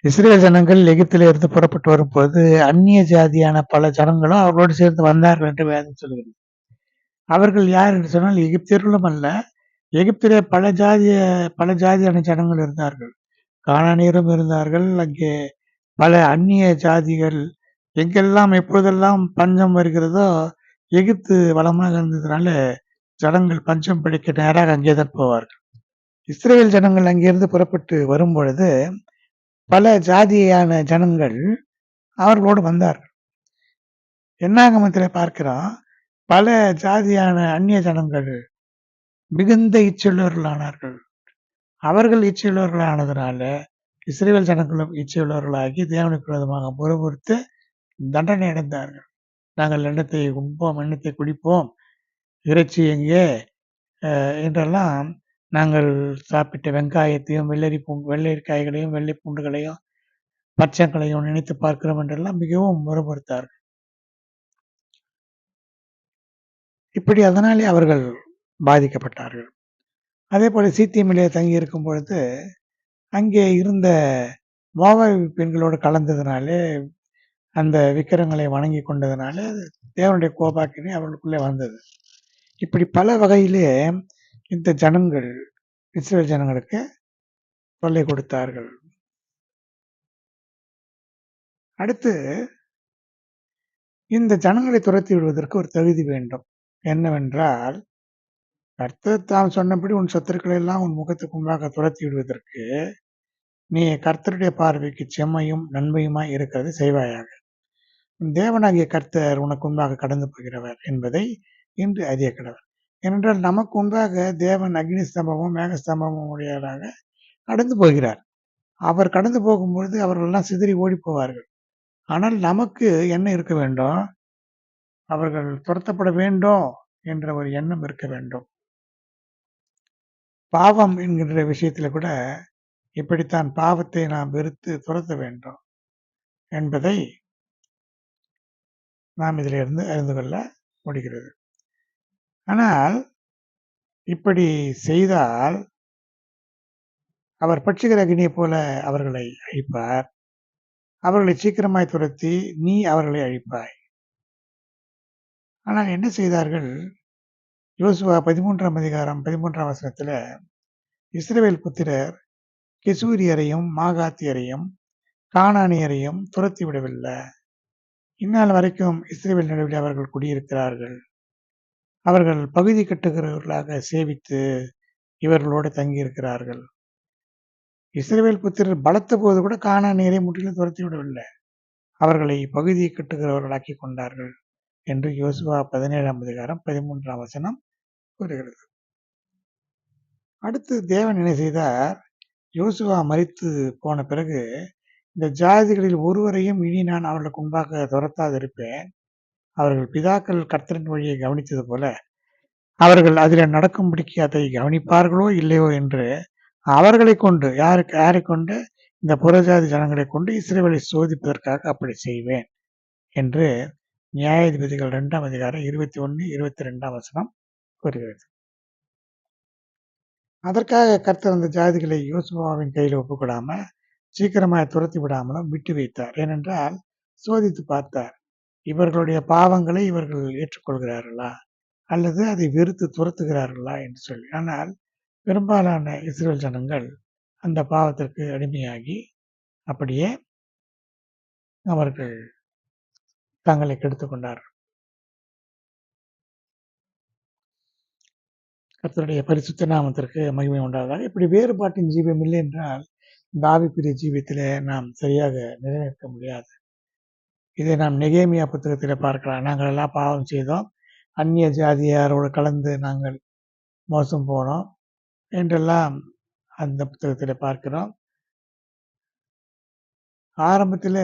Speaker 1: இஸ்ரேல் ஜனங்கள் எகிப்திலே இருந்து புறப்பட்டு வரும்போது அந்நிய ஜாதியான பல ஜனங்களும் அவர்களோடு சேர்ந்து வந்தார்கள் என்று வேதம் சொல்கிறது. அவர்கள் யார் என்று சொன்னால் எகிப்தியர்களும் அல்ல. எகிப்திலே பல ஜாதியான ஜனங்கள் இருந்தார்கள். கானானியரும் இருந்தார்கள். அங்கே பல அந்நிய ஜாதிகள். எங்கெல்லாம் எப்பொழுதெல்லாம் பஞ்சம் வருகிறதோ எகிப்து வளமாக இருந்ததுனால ஜனங்கள் பஞ்சம் பிடிக்க நேராக அங்கேதான் போவார்கள். இஸ்ரேல் ஜனங்கள் அங்கிருந்து புறப்பட்டு வரும் பொழுது பல ஜாதியான ஜனங்கள் அவர்களோடு வந்தார்கள். என்னாகமத்திலே பார்க்கிறோம், பல ஜாதியான அந்நிய ஜனங்கள் மிகுந்த இச்சையுள்ளவர்களானார்கள். அவர்கள் இச்சையுள்ளவர்களானதுனால இஸ்ரேல் ஜனங்களும் இச்சையுள்ளவர்களாகி தேவனுக்கு விரோதமாக முறுமுறுத்து தண்டனை அடைந்தார்கள். நாங்கள் எண்ணத்தை உண்போம், எண்ணத்தை குடிப்போம், இறைச்சி எங்கே என்றெல்லாம் நாங்கள் சாப்பிட்ட வெங்காயத்தையும் வெள்ளரிக்காய்களையும் வெள்ளை பூண்டுகளையும் பச்சைகளையும் நினைத்து பார்க்கிறோம் என்றெல்லாம் மிகவும் முறுமுறுத்தார்கள். இப்படி அதனாலே அவர்கள் பாதிக்கப்பட்டார்கள். அதே போல சீத்தியமிலே தங்கி இருக்கும் பொழுது அங்கே இருந்த மோவாபு பெண்களோடு கலந்ததுனாலே அந்த விக்கிரங்களை வணங்கி கொண்டதுனாலே தேவனுடைய கோபாக்கினை அவர்களுக்குள்ளே வந்தது. இப்படி பல வகையிலே இந்த ஜனங்கள் இஸ்ரேல் ஜனங்களுக்கு தொல்லை கொடுத்தார்கள். அடுத்து இந்த ஜனங்களை துரத்தி விடுவதற்கு ஒரு தகுதி வேண்டும். என்னவென்றால், கர்த்தர் தாம் சொன்னபடி உன் சத்துருக்களை எல்லாம் உன் முகத்துக்கு முன்பாக துரத்தி விடுவதற்கு நீ கர்த்தருடைய பார்வைக்கு செம்மையும் நன்மையுமாய் இருக்கிறது செய்வாயாக. உன் தேவனாகிய கர்த்தர் உனக்கு முன்பாக கடந்து போகிறவர் என்பதை இன்று அறிய கடவர். ஏனென்றால் நமக்கு முன்பாக தேவன் அக்னி ஸ்தம்பமும் மேகஸ்தம்பமும் உடையவராக கடந்து போகிறார். அவர் கடந்து போகும்பொழுது அவர்கள் எல்லாம் சிதறி ஓடி போவார்கள். ஆனால் நமக்கு என்ன இருக்க வேண்டும்? அவர்கள் துரத்தப்பட வேண்டும் என்ற ஒரு எண்ணம் இருக்க வேண்டும். பாவம் என்கின்ற விஷயத்துல கூட இப்படித்தான் பாவத்தை நாம் வெறுத்து துரத்த வேண்டும் என்பதை நாம் இதிலிருந்து அறிந்து கொள்ள முடிகிறது. ஆனால் இப்படி செய்தால் அவர் பட்சிக்கிற அக்னியைப் போல அவர்களை அழிப்பார். அவர்களை சீக்கிரமாய் துரத்தி நீ அவர்களை அழிப்பாய். ஆனால் என்ன செய்தார்கள்? யோசுவா 13ஆம் அதிகாரம் 13ஆம் வசனத்துல இஸ்ரவேல் புத்திரர் கெசூரியரையும் மாகாத்தியரையும் கானானியரையும் துரத்தி விடவில்லை. இந்நாள் வரைக்கும் இஸ்ரவேல் நடுவில் அவர்கள் குடியிருக்கிறார்கள். அவர்கள் பகுதி கட்டுகிறவர்களாக சேவித்து இவர்களோடு தங்கியிருக்கிறார்கள். இஸ்ரவேல் புத்திரர் பலத்த போது கூட கானானியரை முற்றிலும் துரத்தி விடவில்லை. அவர்களை பகுதியை கட்டுகிறவர்களாக்கி கொண்டார்கள் என்று யோசுவா 17ஆம் அதிகாரம் 13ஆம் வசனம் கூறுகிறது. அடுத்து தேவன் என்ன செய்தார்? யோசுவா மரித்து போன பிறகு இந்த ஜாதிகளில் ஒருவரையும் இனி நான் அவர்களுக்கு முன்பாக துரத்தாதிருப்பேன். அவர்கள் பிதாக்கள் கர்த்தரின் வழியை கவனித்தது போல அவர்கள் அதில் நடக்கும்படிக்கு அதை கவனிப்பார்களோ இல்லையோ என்று அவர்களை கொண்டு யாரை கொண்டு? இந்த புறஜாதி ஜனங்களை கொண்டு இஸ்ரவேலை சோதிப்பதற்காக அப்படி செய்வேன் என்று நியாயாதிபதிகள் 2ஆம் அதிகாரம் 21, 22ஆம் வசனம் கூறுகிறது. அதற்காக கர்த்தர் அந்த ஜாதிகளை யோசுவாவின் கையில் ஒப்புக்கொடாம சீக்கிரமாக துரத்தி விடாமலும் விட்டு வைத்தார். ஏனென்றால் சோதித்து பார்த்தார், இவர்களுடைய பாவங்களை இவர்கள் ஏற்றுக்கொள்கிறார்களா அல்லது அதை வெறுத்து துரத்துகிறார்களா என்று சொல்லி. ஆனால் பெரும்பாலான இஸ்ரேல் ஜனங்கள் அந்த பாவத்திற்கு அடிமையாகி அப்படியே அவர்கள் தங்களை கெடுத்துக் கொண்டார்கள். கர்த்தருடைய பரிசுத்த நாமத்திற்கு மகிமை உண்டாவதாக. இப்படி வேறுபாட்டின் ஜீவம் இல்லை என்றால் இந்த ஆவிக்குரிய ஜீவியத்திலே நாம் சரியாக நிலைநிற்க முடியாது. இதை நாம் நெகேமியா புத்தகத்திலே பார்க்கலாம். நாங்கள் எல்லாம் பாவம் செய்தோம், அந்நிய ஜாதியாரோடு கலந்து நாங்கள் மோசம் போனோம் என்றெல்லாம் அந்த புத்தகத்தில் பார்க்கிறோம். ஆரம்பத்தில்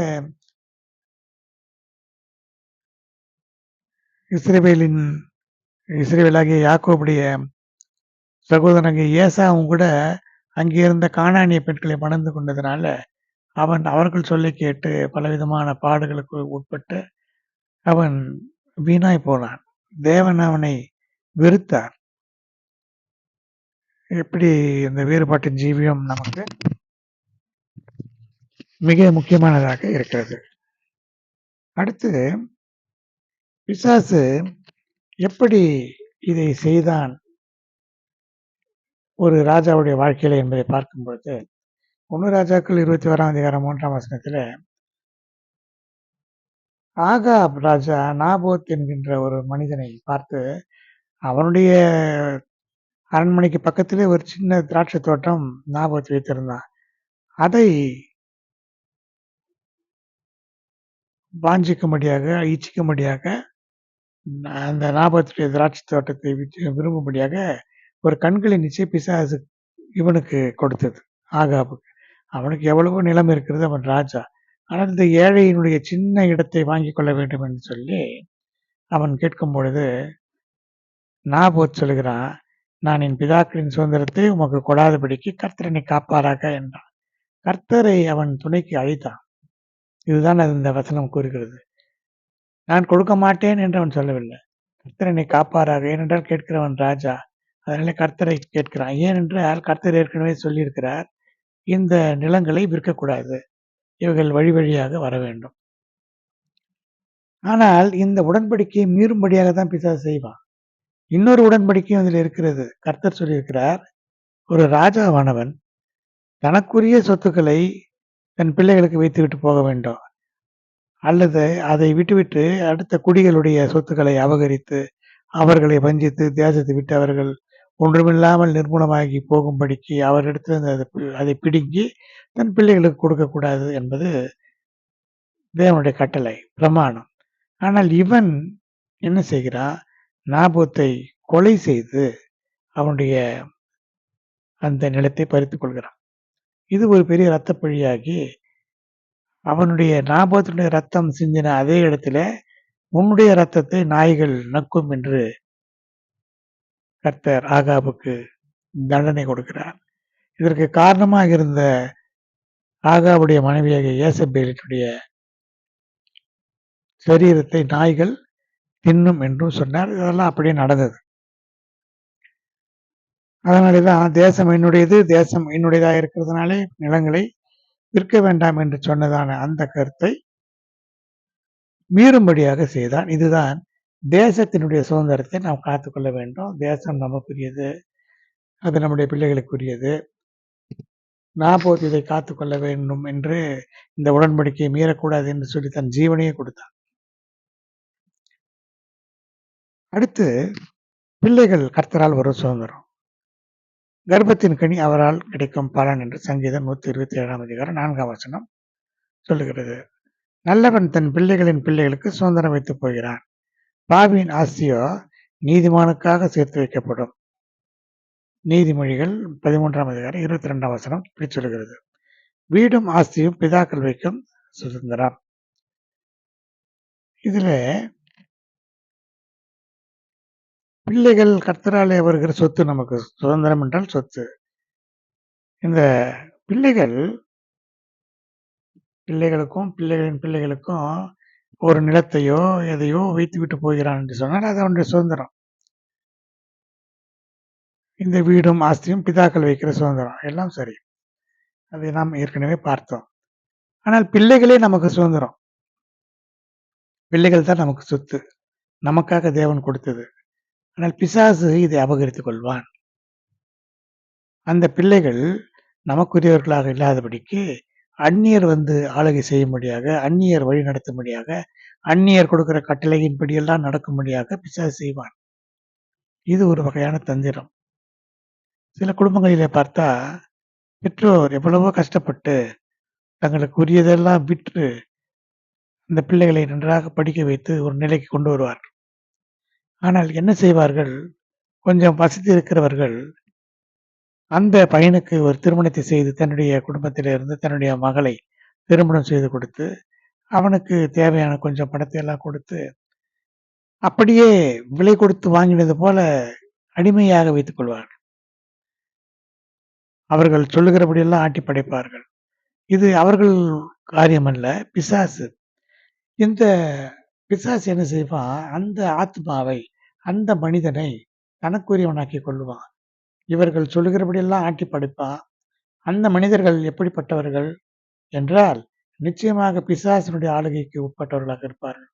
Speaker 1: இஸ்ரவேலாகிய யாக்கோபுடைய சகோதரனாகிய ஏசாவும் கூட அங்கே இருந்த கானானிய பெண்களை மணந்து கொண்டதுனால அவர்கள் சொல்லை கேட்டு பலவிதமான பாடுகளுக்கு உட்பட்டு அவன் வீணாய் போனான். தேவன் அவனை வெறுத்தார். எப்படி இந்த வேறுபாட்டின் ஜீவியம் நமக்கு மிக முக்கியமானதாக இருக்கிறது. அடுத்து பிசாசு எப்படி இதை செய்தான் ஒரு ராஜாவுடைய வாழ்க்கையில என்பதை பார்க்கும்பொழுது 1 ராஜாக்கள் 21ஆம் அதிகாரம் 3ஆம் வசனத்துல ஆகாப் ராஜா நாபோத் என்கின்ற ஒரு மனிதனை பார்த்து அவனுடைய அரண்மனைக்கு பக்கத்திலே ஒரு சின்ன திராட்சை தோட்டம் நாபோத் வைத்திருந்தான். அதை வாஞ்சிக்கும்படியாக இச்சிக்கும்படியாக அந்த நாபோத்துடைய திராட்சை தோட்டத்தை விரும்பும்படியாக ஒரு கண்களின் நிச்சய பிசாசு இவனுக்கு கொடுத்தது ஆகாபுக்கு. அவனுக்கு எவ்வளவோ நிலம் இருக்கிறது, அவன் ராஜா. ஆனால் இந்த ஏழையினுடைய சின்ன இடத்தை வாங்கி கொள்ள வேண்டும் என்று சொல்லி அவன் கேட்கும் பொழுது நாபோத் சொல்கிறான், நான் என் பிதாக்களின் சுதந்திரத்தை உமக்கு கொடாதபடிக்கு கர்த்தர் என்னை காப்பாராக என்றான். கர்த்தரை அவன் துணைக்கு அழைத்தான். இதுதான் அது இந்த வசனம் கூறுகிறது. நான் கொடுக்க மாட்டேன் என்று அவன் சொல்லவில்லை. கர்த்தர் என்னை காப்பாராக, ஏனென்றால் கேட்கிறவன் ராஜா. அதனால கர்த்தரை கேட்கிறான். ஏனென்றால் கர்த்தர் ஏற்கனவே சொல்லியிருக்கிறார், இந்த நிலங்களை விற்கக்கூடாது, இவர்கள் வழி வழியாக வர வேண்டும். ஆனால் இந்த உடன்படிக்கையை மீறும்படியாக தான் பிசாசு செய்வான். இன்னொரு உடன்படிக்கையும் அதில் இருக்கிறது. கர்த்தர் சொல்லியிருக்கிறார், ஒரு ராஜாவானவன் தனக்குரிய சொத்துக்களை தன் பிள்ளைகளுக்கு வைத்துவிட்டு போக வேண்டும், அல்லது அதை விட்டுவிட்டு அடுத்த குடிகளுடைய சொத்துக்களை அபகரித்து அவர்களை வஞ்சித்து தேசத்தை விட்டு அவர்கள் ஒன்றுமில்லாமல் நிர்மூலமாகி போகும்படிக்கு அவரிடத்திலிருந்து அதை பிடுங்கி தன் பிள்ளைகளுக்கு கொடுக்கக்கூடாது என்பது தேவனுடைய கட்டளை, பிரமாணம். ஆனால் இவன் என்ன செய்கிறான்? நாபோத்தை கொலை செய்து அவனுடைய அந்த நிலத்தை பறித்துக் கொள்கிறான். இது ஒரு பெரிய இரத்த பழியாகி அவனுடைய நாபோத்தினுடைய ரத்தம் சிந்தின அதே இடத்துல உன்னுடைய ரத்தத்தை நாய்கள் நக்கும் என்று கர்த்தர் ஆகாபுக்கு தண்டனை கொடுக்கிறார். இதற்கு காரணமாக இருந்த ஆகாபுடைய மனைவியாக ஏசபேலினுடைய சரீரத்தை நாய்கள் தின்னும் என்றும் சொன்னார். இதெல்லாம் அப்படியே நடந்தது. அதனாலேதான் தேசம் என்னுடையது, தேசம் என்னுடையதாக இருக்கிறதுனாலே நிலங்களை விற்க வேண்டாம் என்று சொன்னதான அந்த கருத்தை மீறும்படியாக செய்தான். இதுதான் தேசத்தினுடைய சுதந்திரத்தை நாம் காத்துக்கொள்ள வேண்டும். தேசம் நமக்குரியது, அது நம்முடைய பிள்ளைகளுக்குரியது. நாபோத் இதை காத்துக்கொள்ள வேண்டும் என்று இந்த உடன்படிக்கையை மீறக்கூடாது என்று சொல்லி தன் ஜீவனையே கொடுத்தான். அடுத்து பிள்ளைகள் கர்த்தரால் ஒரு சுதந்திரம். கர்ப்பத்தின் கனி அவரால் கிடைக்கும் பலன் என்று சங்கீதம் 127ஆம் அதிகாரம் 4ஆம் வசனம் சொல்லுகிறது. நல்லவன் தன் பிள்ளைகளின் பிள்ளைகளுக்கு சுதந்திரம் வைத்துப் போகிறான், பாவியின் ஆஸ்தியோ நீதிமானுக்காக சேர்த்து வைக்கப்படும். நீதிமொழிகள் 13ஆம் அதிகாரம் 22ஆம் வசனம் இப்படி சொல்லுகிறது. வீடும் ஆஸ்தியும் பிதாக்கள் வைக்கும் சுதந்திரம். இதுல பிள்ளைகள் கர்த்தராலே வருகிற சொத்து, நமக்கு சுதந்திரம் என்றால் சொத்து. இந்த பிள்ளைகளுக்கும் பிள்ளைகளின் பிள்ளைகளுக்கும் ஒரு நிலத்தையோ எதையோ வைத்து விட்டு போகிறான் என்று சொன்னால் அது அவனுடைய சுதந்திரம். இந்த வீடும் ஆஸ்தியும் பிதாக்கள் வைக்கிற சுதந்திரம் எல்லாம் சரி, அதை நாம் ஏற்கனவே பார்த்தோம். ஆனால் பிள்ளைகளே நமக்கு சுதந்திரம். பிள்ளைகள் தான் நமக்கு சொத்து, நமக்காக தேவன் கொடுத்தது. ஆனால் பிசாசு இதை அபகரித்துக் கொள்வான். அந்த பிள்ளைகள் நமக்குரியவர்களாக இல்லாதபடிக்கு அந்நியர் வந்து ஆளுகை செய்யும்படியாக, அந்நியர் வழி நடத்தும்படியாக, அந்நியர் கொடுக்கிற கட்டளையின்படியெல்லாம் நடக்கும்படியாக பிசாசு செய்வான். இது ஒரு வகையான தந்திரம். சில குடும்பங்களிலே பார்த்தா பெற்றோர் எவ்வளவோ கஷ்டப்பட்டு தங்களுக்கு உரியதெல்லாம் விற்று அந்த பிள்ளைகளை நன்றாக படிக்க வைத்து ஒரு நிலைக்கு கொண்டு வருவார். ஆனால் என்ன செய்வார்கள்? கொஞ்சம் வசதி இருக்கிறவர்கள் அந்த பையனுக்கு ஒரு திருமணத்தை செய்து தன்னுடைய குடும்பத்திலிருந்து தன்னுடைய மகளை திருமணம் செய்து கொடுத்து, அவனுக்கு தேவையான கொஞ்சம் பணத்தை எல்லாம் கொடுத்து, அப்படியே விலை கொடுத்து வாங்கினது போல அடிமையாக வைத்துக் கொள்வார்கள். அவர்கள் சொல்லுகிறபடியெல்லாம் ஆட்டி படைப்பார்கள். இது அவர்கள் காரியமல்ல, பிசாசு. இந்த பிசாசு என்ன செய்வான், அந்த ஆத்மாவை, அந்த மனிதனை தனக்குரியவனாக்கிக் கொள்ளுவான். இவர்கள் சொல்லுகிறபடியெல்லாம் ஆட்டி படைப்பான். அந்த மனிதர்கள் எப்படிப்பட்டவர்கள் என்றால், நிச்சயமாக பிசாசினுடைய ஆளுகைக்கு உட்பட்டவர்களாக இருப்பார்கள்.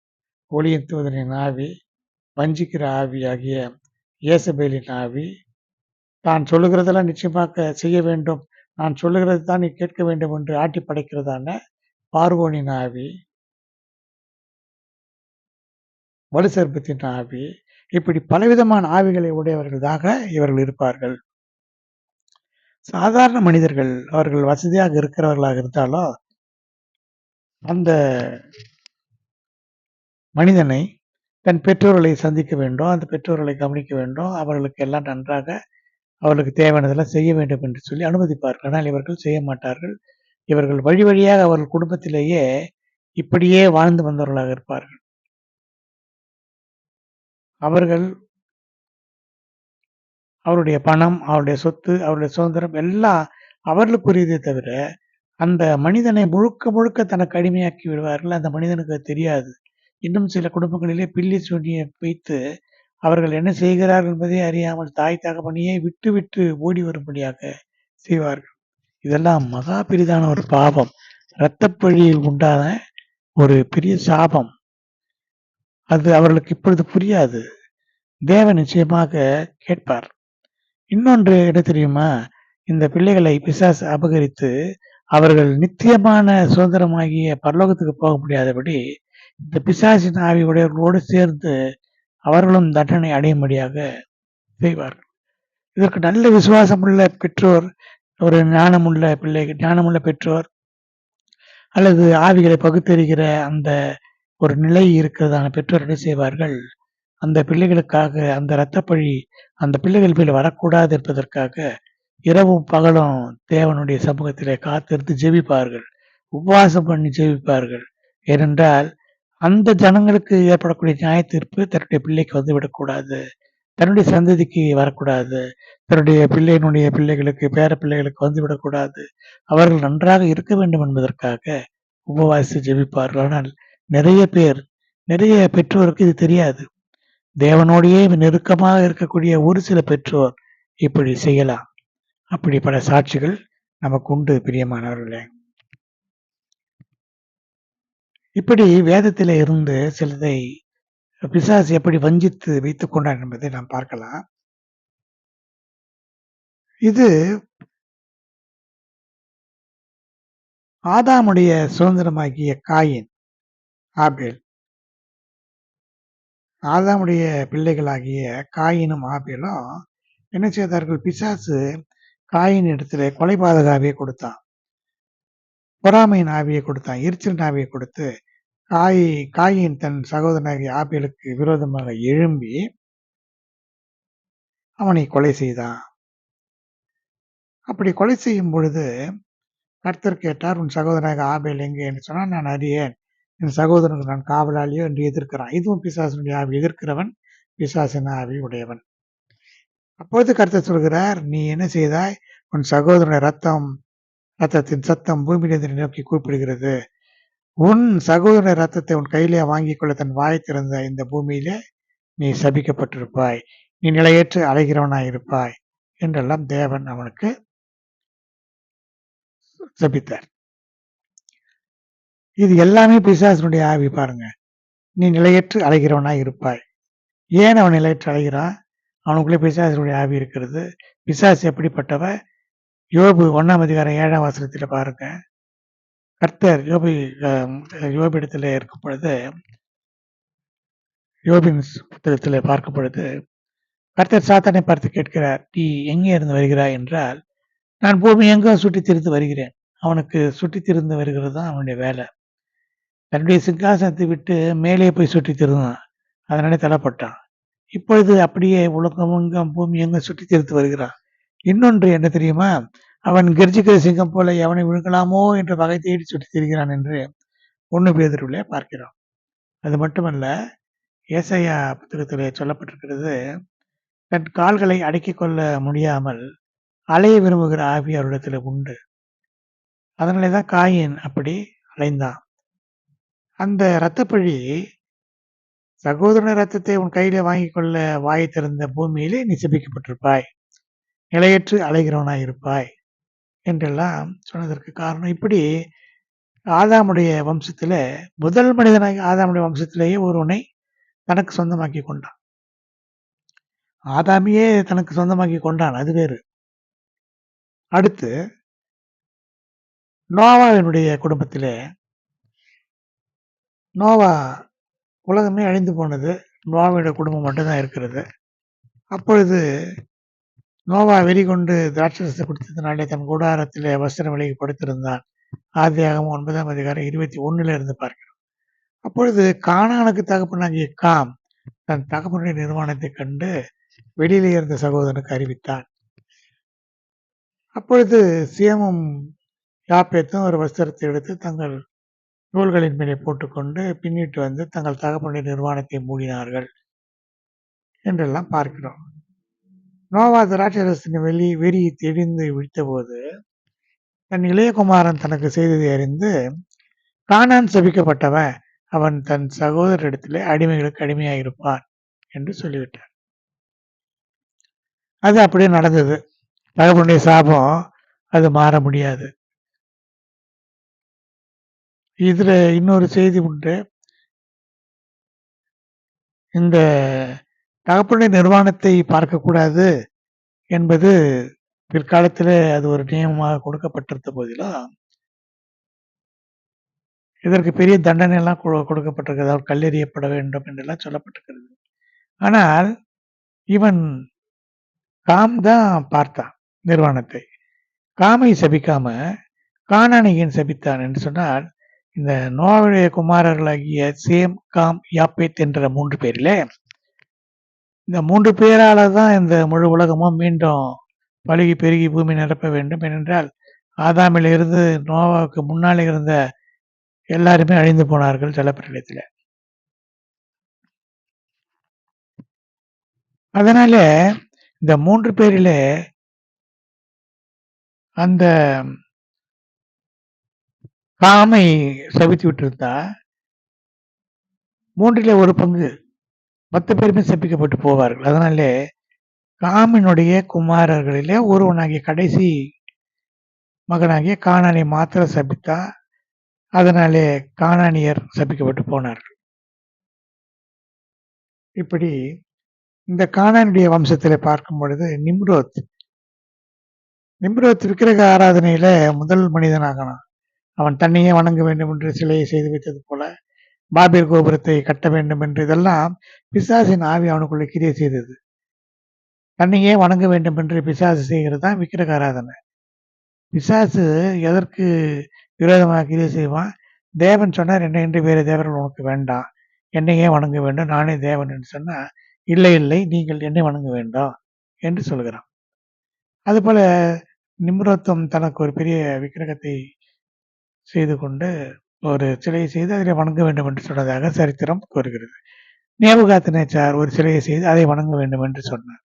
Speaker 1: ஒளியின் தூதனின் ஆவி, வஞ்சிக்கிற ஆவி ஆகிய இயேசபேலின் ஆவி, தான் சொல்லுகிறதெல்லாம் நிச்சயமாக செய்ய வேண்டும், நான் சொல்லுகிறது தான் நீ கேட்க வேண்டும் என்று ஆட்டி படைக்கிறதான பார்வோனின் ஆவி, வலுசர்ப்பத்தின் ஆவி, இப்படி பலவிதமான ஆவிகளை உடையவர்களாக இவர்கள் இருப்பார்கள். சாதாரண மனிதர்கள் அவர்கள் வசதியாக இருக்கிறவர்களாக இருந்தாலும் அந்த மனிதனை தன் பெற்றோர்களை சந்திக்க வேண்டும், அந்த பெற்றோர்களை கவனிக்க வேண்டும், அவர்களுக்கு எல்லாம் நன்றாக அவர்களுக்கு தேவையானதெல்லாம் செய்ய வேண்டும் என்று சொல்லி அனுமதிப்பார்கள். ஆனால் இவர்கள் செய்ய மாட்டார்கள். இவர்கள் வழி வழியாக அவர்கள் குடும்பத்திலேயே இப்படியே வாழ்ந்து வந்தவர்களாக இருப்பார்கள். அவர்கள் அவருடைய பணம், அவருடைய சொத்து, அவருடைய சுதந்திரம் எல்லாம் அவர்களுக்குரியதே தவிர, அந்த மனிதனை முழுக்க முழுக்க தனக்கு அடிமையாக்கி விடுவார்கள். அந்த மனிதனுக்கு அது தெரியாது. இன்னும் சில குடும்பங்களிலே பில்லி சூனியம் வைத்து அவர்கள் என்ன செய்கிறார்கள் என்பதை அறியாமல் தாய் தகப்பனையே விட்டு விட்டு ஓடி வரும்படியாக செய்வார்கள். இதெல்லாம் மகா பெரிதான ஒரு பாவம். இரத்தப்பழியில் உண்டான ஒரு பெரிய சாபம். அது அவர்களுக்கு இப்பொழுது புரியாது. தேவன் நிச்சயமாக கேட்பார். இன்னொன்று என்ன தெரியுமா? இந்த பிள்ளைகளை பிசாசு அபகரித்து அவர்கள் நித்தியமான சுதந்திரமாகிய பரலோகத்துக்கு போக முடியாதபடி இந்த பிசாசின் ஆவி உடையவர்களோடு சேர்ந்து அவர்களும் தண்டனை அடையும்படியாக செய்வார்கள். இதற்கு நல்ல விசுவாசமுள்ள பெற்றோர், ஒரு ஞானமுள்ள பெற்றோர் அல்லது ஆவிகளை பகுத்தறிகிற அந்த ஒரு நிலை இருக்கிறதான பெற்றோர் என்ன செய்வார்கள், அந்த பிள்ளைகளுக்காக அந்த இரத்தப்பழி அந்த பிள்ளைகள் மேல் வரக்கூடாது என்பதற்காக இரவும் பகலும் தேவனுடைய சமூகத்திலே காத்திருந்து ஜெபிப்பார்கள். உபவாசம் பண்ணி ஜெபிப்பார்கள். ஏனென்றால் அந்த ஜனங்களுக்கு ஏற்படக்கூடிய நியாய தீர்ப்பு தன்னுடைய பிள்ளைக்கு வந்துவிடக்கூடாது, தன்னுடைய சந்ததிக்கு வரக்கூடாது, தன்னுடைய பிள்ளையினுடைய பிள்ளைகளுக்கு பேர பிள்ளைகளுக்கு வந்துவிடக்கூடாது. அவர்கள் நன்றாக இருக்க வேண்டும் என்பதற்காக உபவாசித்து ஜெபிப்பார்கள். ஆனால் நிறைய பெற்றோருக்கு இது தெரியாது. தேவனோடையே நெருக்கமாக இருக்கக்கூடிய ஒரு சில பெற்றோர் இப்படி செய்யலாம். அப்படி பல சாட்சிகள் நமக்கு உண்டு பிரியமானவர்களே. இப்படி வேதத்திலே இருந்து சிலதை பிசாசு எப்படி வஞ்சித்து வைத்துக் கொண்டான் என்பதை நாம் பார்க்கலாம். இது ஆதாமுடைய சுதந்திரமாகிய காயின், ஆபேல், ஆதாமுடைய பிள்ளைகளாகிய காயினும் ஆபேலும் என்ன செய்தார்கள்? பிசாசு காயின் இடத்துல கொலைபாதக ஆவியை கொடுத்தான், பொறாமையின் ஆவியை கொடுத்தான், எரிச்சலின் ஆவியை கொடுத்து காயின் தன் சகோதரனாகிய ஆபேலுக்கு விரோதமாக எழும்பி அவனை கொலை செய்தான். அப்படி கொலை செய்யும் பொழுது கர்த்தர் கேட்டார், உன் சகோதரனாக ஆபேல் எங்கே என்று சொன்னால், நான் அறியேன், என் சகோதரனுக்கு நான் காவலாளியோ என்று எதிர்க்கிறான். இதுவும் பிசாசனுடைய ஆவி, எதிர்க்கிறவன் பிசாசின் ஆவி உடையவன். அப்போது கர்த்தர் சொல்கிறார், நீ என்ன செய்தாய்? உன் சகோதரனுடைய ரத்தத்தின் சத்தம் பூமியிலிருந்து நோக்கி கூப்பிடுகிறது. உன் சகோதரனுடைய ரத்தத்தை உன் கையிலே வாங்கிக் கொள்ள தன் வாய் திறந்த இந்த பூமியிலே நீ சபிக்கப்பட்டிருப்பாய், நீ நிலையற்று அலைகிறவனாய் இருப்பாய் என்றெல்லாம் தேவன் அவனுக்கு சபித்தார். இது எல்லாமே பிசாசனுடைய ஆவி. பாருங்க, நீ நிலையற்று அலைகிறவனாய் இருப்பாய். ஏன் அவன் நிலையற்று அலைகிறான்? அவனுக்குள்ளே பிசாசனுடைய ஆவி இருக்கிறது. பிசாசு எப்படிப்பட்டவ? யோபு 1ஆம் அதிகாரம் 7ஆம் வசனத்தில் பாருங்க. கர்த்தர் யோபிடத்தில் இருக்கும் பொழுது, யோபின் புத்தகத்தில் பார்க்கும் பொழுது கர்த்தர் சாத்தானை பார்த்து கேட்கிறார், நீ எங்கே இருந்து வருகிறாய் என்றால், நான் பூமி எங்கும் சுற்றி திரிந்து வருகிறேன். அவனுக்கு சுற்றி திரிந்து வருகிறது தான் அவனுடைய வேலை. தன்னுடைய சிங்காசனத்தை விட்டு மேலே போய் சுற்றி திருந்தான், அதனாலே தள்ளப்பட்டான். இப்பொழுது அப்படியே உலகம் எங்கும் பூமி எங்கும் சுற்றி திரிந்து வருகிறான். இன்னொன்று என்ன தெரியுமா? அவன் கெர்ச்சிக்கிற சிங்கம் போல எவனை விழுங்கலாமோ என்று வகை தேடி சுற்றித் திரிகிறான் என்று 1 பேதுருவிலே பார்க்கிறோம். அது மட்டுமல்ல, ஏசாயா புத்தகத்திலே சொல்லப்பட்டிருக்கிறது, தன் கால்களை அடக்கிக் கொள்ள முடியாமல் அலைய விரும்புகிற ஆவி அவரிடத்துல உண்டு. அதனாலே தான் காயின் அப்படி அலைந்தான். அந்த இரத்தப்பழி, சகோதரன் இரத்தத்தை உன் கையிலே வாங்கிக் கொள்ள வாயை திறந்த பூமியிலே நீ சபிக்கப்பட்டிருப்பாய். நிலையற்று அலைகிறவனாய் இருப்பாய் என்றெல்லாம் சொன்னதற்கு காரணம், இப்படி ஆதாமுடைய வம்சத்திலே முதல் மனிதனாகி ஆதாமுடைய வம்சத்திலேயே ஒருவனை தனக்கு சொந்தமாக்கி கொண்டான். ஆதாமியே தனக்கு சொந்தமாக்கி கொண்டான், அது வேறு. அடுத்து நோவாவினுடைய குடும்பத்திலே, நோவா உலகமே அழிந்து போனது, நோவாவுடைய குடும்பம் மட்டும்தான் இருக்கிறது. அப்பொழுது நோவா வெறி கொண்டு திராட்சரசத்தை குடித்ததினாலே தன் கூடாரத்திலே வஸ்திரம் விலகி படுத்திருந்தான். ஆதியாகமம் 9ஆம் அதிகாரம் 21 இருந்து பார்க்கிறோம். அப்பொழுது கானானுக்கு தகப்பனாகிய காம் தன் தகப்பனுடைய நிர்வாணத்தைக் கண்டு வெளியிலே இருந்த சகோதரனுக்கு அறிவித்தான். அப்பொழுது சேமும் யாப்பேத்தும் ஒரு வஸ்திரத்தை எடுத்து தங்கள் தோள்களின் மேலே போட்டுக்கொண்டு பின்னிட்டு வந்து தங்கள் தகப்பனுடைய நிர்வாணத்தை மூடினார்கள் என்றெல்லாம் பார்க்கிறோம். நோவா திராட்சரசின் வெறி தெளிந்து விழித்தபோது தன் இளையகுமாரன் தனக்கு செய்ததை அறிந்து, கானான் சபிக்கப்பட்டவன், அவன் தன் சகோதரரிடத்திலே அடிமைகளுக்கு அடிமையாயிருப்பான் என்று சொல்லிவிட்டார். அது அப்படியே நடந்தது. தகப்பனுடைய சாபம் அது மாற முடியாது. இதுல இன்னொரு செய்தி உண்டு. இந்த தகப்பனுடைய நிர்வாணத்தை பார்க்கக்கூடாது என்பது பிற்காலத்திலே அது ஒரு நியமமாக கொடுக்கப்பட்டிருந்த போதிலும், இதற்கு பெரிய தண்டனை எல்லாம் கொடுக்கப்பட்டிருக்கிறது. அவர் கல்லெறியப்பட வேண்டும் என்றெல்லாம் சொல்லப்பட்டிருக்கிறது. ஆனால் இவன் காம் தான் பார்த்தான் நிர்வாணத்தை. காமை சபிக்காம கானானை ஏன் சபித்தான் என்று சொன்னால், இந்த நோவாவுடைய குமாரர்களாகிய சேம், காம், யாப்பேத் என்ற 3 பேரிலே, இந்த 3 பேரால தான் இந்த முழு உலகமும் மீண்டும் பலுகி பெருகி பூமி நிரப்ப வேண்டும். ஏனென்றால் ஆதாமிலிருந்து நோவாவுக்கு முன்னாலே இருந்த எல்லாருமே அழிந்து போனார்கள் ஜலப்பிரளயத்திலே. அதனால இந்த 3 பேரிலே அந்த காமை சபித்து விட்டிருந்தா 3லே 1 பங்கு 10 பேருமே சபிக்கப்பட்டு போவார்கள். அதனாலே காமினுடைய குமாரர்களிலே ஒருவனாகிய கடைசி மகனாகிய கானானை மாத்திர சபித்தா. அதனாலே கானானியர் சபிக்கப்பட்டு போனார்கள். இப்படி இந்த கானானுடைய வம்சத்திலே பார்க்கும் பொழுது நிம்ரோத் விக்கிரக ஆராதனையில முதல் மனிதனாகனான். அவன் தன்னையே வணங்க வேண்டும் என்று சிலையை செய்து வைத்தது போல பாபேல் கோபுரத்தை கட்ட வேண்டும் என்று, இதெல்லாம் பிசாசின் ஆவி அவனுக்குள்ள கிரியை செய்தது. தன்னையே வணங்க வேண்டும் என்று பிசாசு செய்கிறது தான் விக்கிரக ஆராதனை. பிசாசு எதற்கு விரோதமாக கிரியை செய்வான்? தேவன் சொன்னார், என்னை என்று வேறு தேவர்கள் உனக்கு வேண்டாம், என்னையே வணங்க வேண்டும், நானே தேவன் என்று சொன்னா, இல்லை இல்லை நீங்கள் என்னை வணங்க வேண்டும் என்று சொல்கிறான். அதுபோல நிம்ரோத்தும் தனக்கு ஒரு பெரிய விக்கிரகத்தை செய்து கொண்டு ஒரு சிலையை செய்து அதில் வணங்க வேண்டும் என்று சொன்னதாக சரித்திரம் கூறுகிறது. நேபுகாத்நேச்சார் ஒரு சிலையை செய்து அதை வணங்க வேண்டும் என்று சொன்னார்.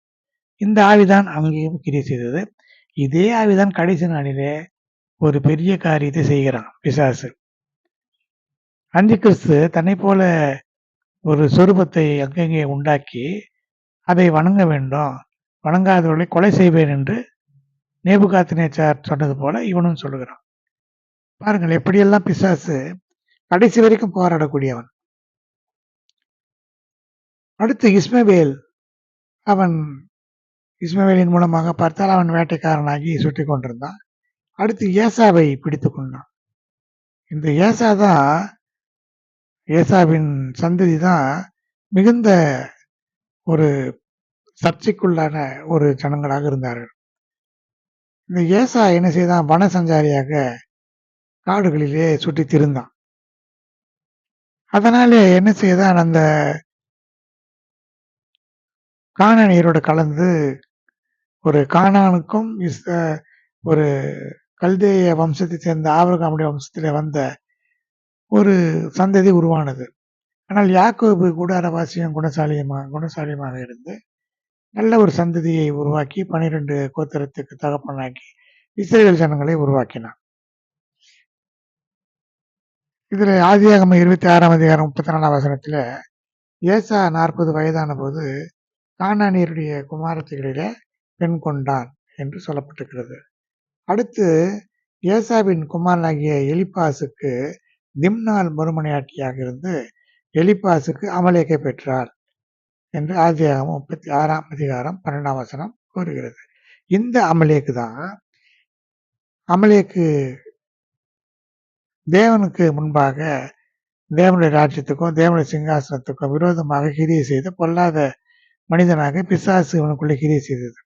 Speaker 1: இந்த ஆவிதான் அங்கேயும் கிரியை செய்தது. இதே ஆவிதான் கடைசி நாளிலே ஒரு பெரிய காரியத்தை செய்கிறான் பிசாசு. அந்தி கிறிஸ்து தன்னை போல ஒரு சொரூபத்தை அங்கங்கே உண்டாக்கி அதை வணங்க வேண்டும், வணங்காதவர்களை கொலை செய்வேன் என்று நேபுகாத்நேச்சார் சொன்னது போல இவனும் சொல்லுகிறான். பாருங்கள் எப்படியெல்லாம் பிசாசு கடைசி வரைக்கும் போராடக்கூடியவன். அடுத்து இஸ்மவேல், அவன் இஸ்மவேலின் மூலமாக பார்த்தால் அவன் வேட்டைக்காரனாகி சுற்றி கொண்டிருந்தான். அடுத்து ஏசாவை பிடித்து கொண்டான். இந்த ஏசாவின் சந்ததி தான் மிகுந்த ஒரு சர்ச்சைக்குள்ளான ஒரு ஜனங்களாக இருந்தார்கள். இந்த ஏசா என்ன செய்தான்? வன சஞ்சாரியாக காடுகளிலே சுற்றி திரிந்தான். அதனாலே என்ன செய்தான்? அந்த கானானியரோடு கலந்து ஒரு கானானுக்கும் ஒரு கல்தேய வம்சத்தை சேர்ந்த ஆபிரகாமுடைய வம்சத்திலே வந்த ஒரு சந்ததி உருவானது. ஆனால் யாக்கோபு கூடாரவாசியும் குணசாலியுமாக இருந்து நல்ல ஒரு சந்ததியை உருவாக்கி 12 கோத்திரத்துக்கு தகப்பனாக்கி இஸ்ரேல் ஜனங்களை உருவாக்கினான். இதுல ஆதியாகமம் 26ஆம் அதிகாரம் 34ஆம் வசனத்துல ஏசா 40 வயதான போது கானானியருடைய குமாரத்திகளிலே பெண் கொண்டான் என்று சொல்லப்பட்டிருக்கிறது. அடுத்து ஏசாவின் குமாரனாகிய எலிப்பாசுக்கு திம்னாள் மறுமனையாட்டியாக இருந்து எலிப்பாசுக்கு அமலேக்கை பெற்றாள் என்று ஆதியாகமம் 36ஆம் அதிகாரம் 12ஆம் வசனம் கூறுகிறது. இந்த அமலேக்கு தான் தேவனுக்கு முன்பாக தேவனுடைய ராஜ்யத்துக்கும் தேவனுடைய சிங்காசனத்துக்கும் விரோதமாக கிரியை செய்த பொல்லாத மனிதனாக பிசாசு இவனுக்குள்ளே கிரியை செய்தது.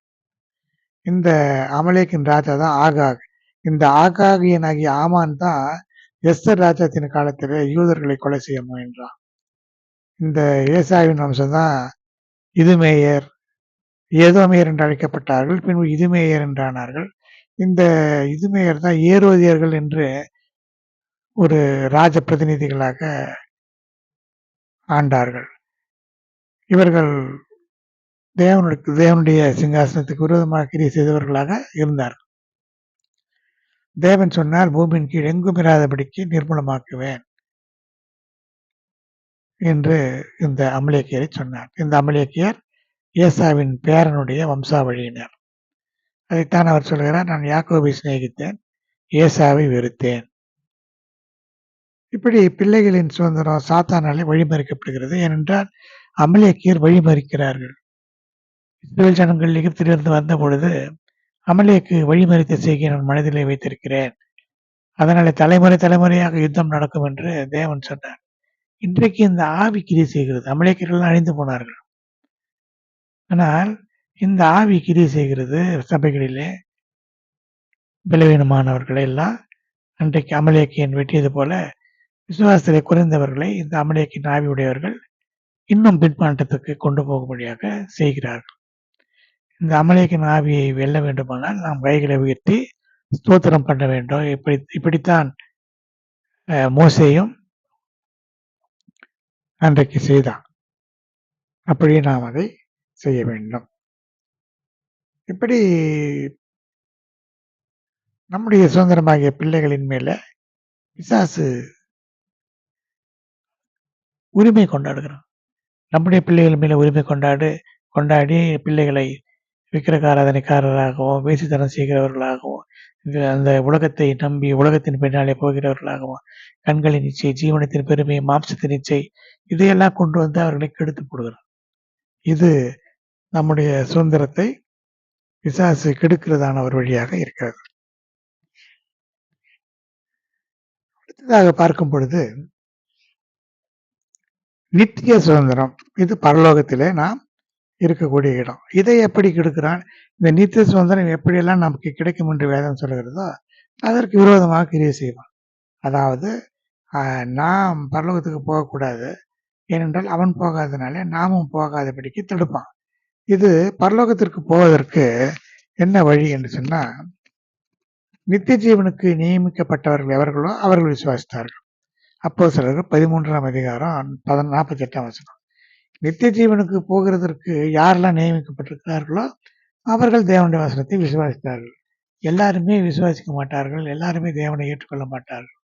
Speaker 1: இந்த அமலேக்கின் ராஜா தான் ஆகாக். இந்த ஆகாகியனாகிய ஆமான் தான் எஸ்தர் ராஜாத்தின் காலத்தில் யூதர்களை கொலை செய்ய முயன்றான். இந்த ஏசாவின் வம்சம் தான் இதுமேயர், ஏதோமேயர் என்று அழைக்கப்பட்டார்கள். பின்பு இதுமேயர் என்றானார்கள். இந்த இதுமேயர் தான் ஏரோதியர்கள் என்று ஒரு ராஜ பிரதிநிதிகளாக ஆண்டார்கள். இவர்கள் தேவனுடைய சிங்காசனத்துக்கு விரோதமாக கிரியை செய்தவர்களாக இருந்தார்கள். தேவன் சொன்னால் பூமியின் கீழ் எங்கும் இராதபடிக்கு நிர்மூலமாக்குவேன் என்று இந்த அமலேக்கியரை சொன்னார். இந்த அமலேக்கியர் ஏசாவின் பேரனுடைய வம்சாவழியினர். அதைத்தான் அவர் சொல்கிறார், நான் யாக்கோபை சிநேகித்தேன், ஏசாவை வெறுத்தேன். இப்படி பிள்ளைகளின் சுதந்திரம் சாத்தானாலே வழிமறிக்கப்படுகிறது. ஏனென்றால் அமலேக்கியர் வழிமறிக்கிறார்கள். இஸ்ரவேல் ஜனங்கள் எகிப்திலிருந்து வந்த பொழுது அமலேக்கு வழிமறித்த செய்கை நான் மனதிலே வைத்திருக்கிறேன், அதனால தலைமுறையாக யுத்தம் நடக்கும் என்று தேவன் சொன்னார். இன்றைக்கு இந்த ஆவி கிரியை செய்கிறது. அமலேக்கியர்கள் அழிந்து போனார்கள், ஆனால் இந்த ஆவி கிரியை செய்கிறது. சபைகளிலே பலவீனமானவர்களை எல்லாம் அன்றைக்கு அமலேக்கியன் வெட்டியது போல விசுவாசத்திலே குறைந்தவர்களை இந்த அமலேக்கின் ஆவி உடையவர்கள் இன்னும் பின்மாற்றத்துக்கு கொண்டு போகும்படியாக செய்கிறார்கள். இந்த அமலேக்கின் ஆவியை வெல்ல வேண்டுமானால் நாம் கைகளை உயர்த்தி ஸ்தோத்திரம் பண்ண வேண்டும். இப்படித்தான் மோசேயும் அன்றைக்கு செய்தான். அப்படியே நாம் அதை செய்ய வேண்டும். இப்படி நம்முடைய சுதந்திரமாகிய பிள்ளைகளின் மேல பிசாசு உரிமை கொண்டாடுகிறான். நம்முடைய பிள்ளைகள் மேல உரிமை கொண்டாடி பிள்ளைகளை விக்கிரக ஆராதனைக்காரராகவும் வேசித்தனம் செய்கிறவர்களாகவும் அந்த உலகத்தை நம்பி உலகத்தின் பின்னாலே போகிறவர்களாகவும் கண்களின் இச்சை, ஜீவனத்தின் பெருமை, மாம்சத்தின் இச்சை இதையெல்லாம் கொண்டு வந்து அவர்களை கெடுத்து போடுகிறார். இது நம்முடைய சுதந்திரத்தை பிசாசு கெடுக்கிறதான ஒரு வழியாக இருக்கிறது. அடுத்ததாக பார்க்கும் பொழுது நித்திய சுதந்திரம், இது பரலோகத்திலே நாம் இருக்கக்கூடிய இடம். இதை எப்படி கெடுக்கிறான்? இந்த நித்திய சுதந்திரம் எப்படியெல்லாம் நமக்கு கிடைக்கும் என்று வேதம் சொல்லுகிறதோ அதற்கு விரோதமாக கிரியை செய்வான். அதாவது நாம் பரலோகத்துக்கு போகக்கூடாது, ஏனென்றால் அவன் போகாதனால நாமும் போகாதபடிக்கு தடுப்பான். இது பரலோகத்திற்கு போவதற்கு என்ன வழி என்று சொன்னா, நித்திய ஜீவனுக்கு நியமிக்கப்பட்டவர்கள் எவர்களோ அவர்கள் விசுவாசித்தார்கள். அப்போஸ்தலர்கள் 13ஆம் அதிகாரம் 48ஆம் வசனம். நித்திய ஜீவனுக்கு போகிறதற்கு யாரெல்லாம் நியமிக்கப்பட்டிருக்கிறார்களோ அவர்கள் தேவனுடைய வசனத்தை விசுவாசித்தார்கள். எல்லாருமே விசுவாசிக்க மாட்டார்கள், எல்லாருமே தேவனை ஏற்றுக்கொள்ள மாட்டார்கள்.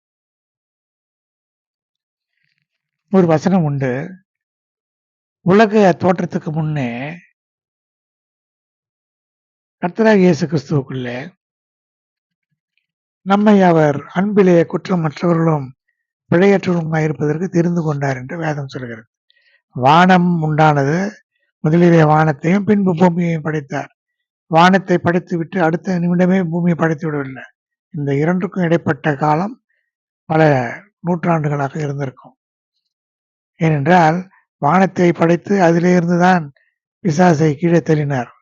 Speaker 1: ஒரு வசனம் உண்டு, உலக தோற்றத்துக்கு முன்னே கர்த்தராகிய இயேசு கிறிஸ்துவுக்குள்ளே நம்மை அவர் அன்பிலே குற்றமற்றவர்களும் பிழையற்றவர்களுமாய் இருப்பதற்கு தெரிந்து கொண்டார் என்று வேதம் சொல்கிறது. வானம் உண்டானது, முதலிலே வானத்தையும் பின்பு பூமியையும் படைத்தார். வானத்தை படைத்து விட்டு அடுத்த நிமிடமே பூமியை படைத்து விடவில்லை. இந்த இரண்டுக்கும் இடைப்பட்ட காலம் பல நூற்றாண்டுகளாக இருந்திருக்கும். ஏனென்றால் வானத்தை படைத்து அதிலே இருந்துதான் பிசாசை கீழே தள்ளினார்.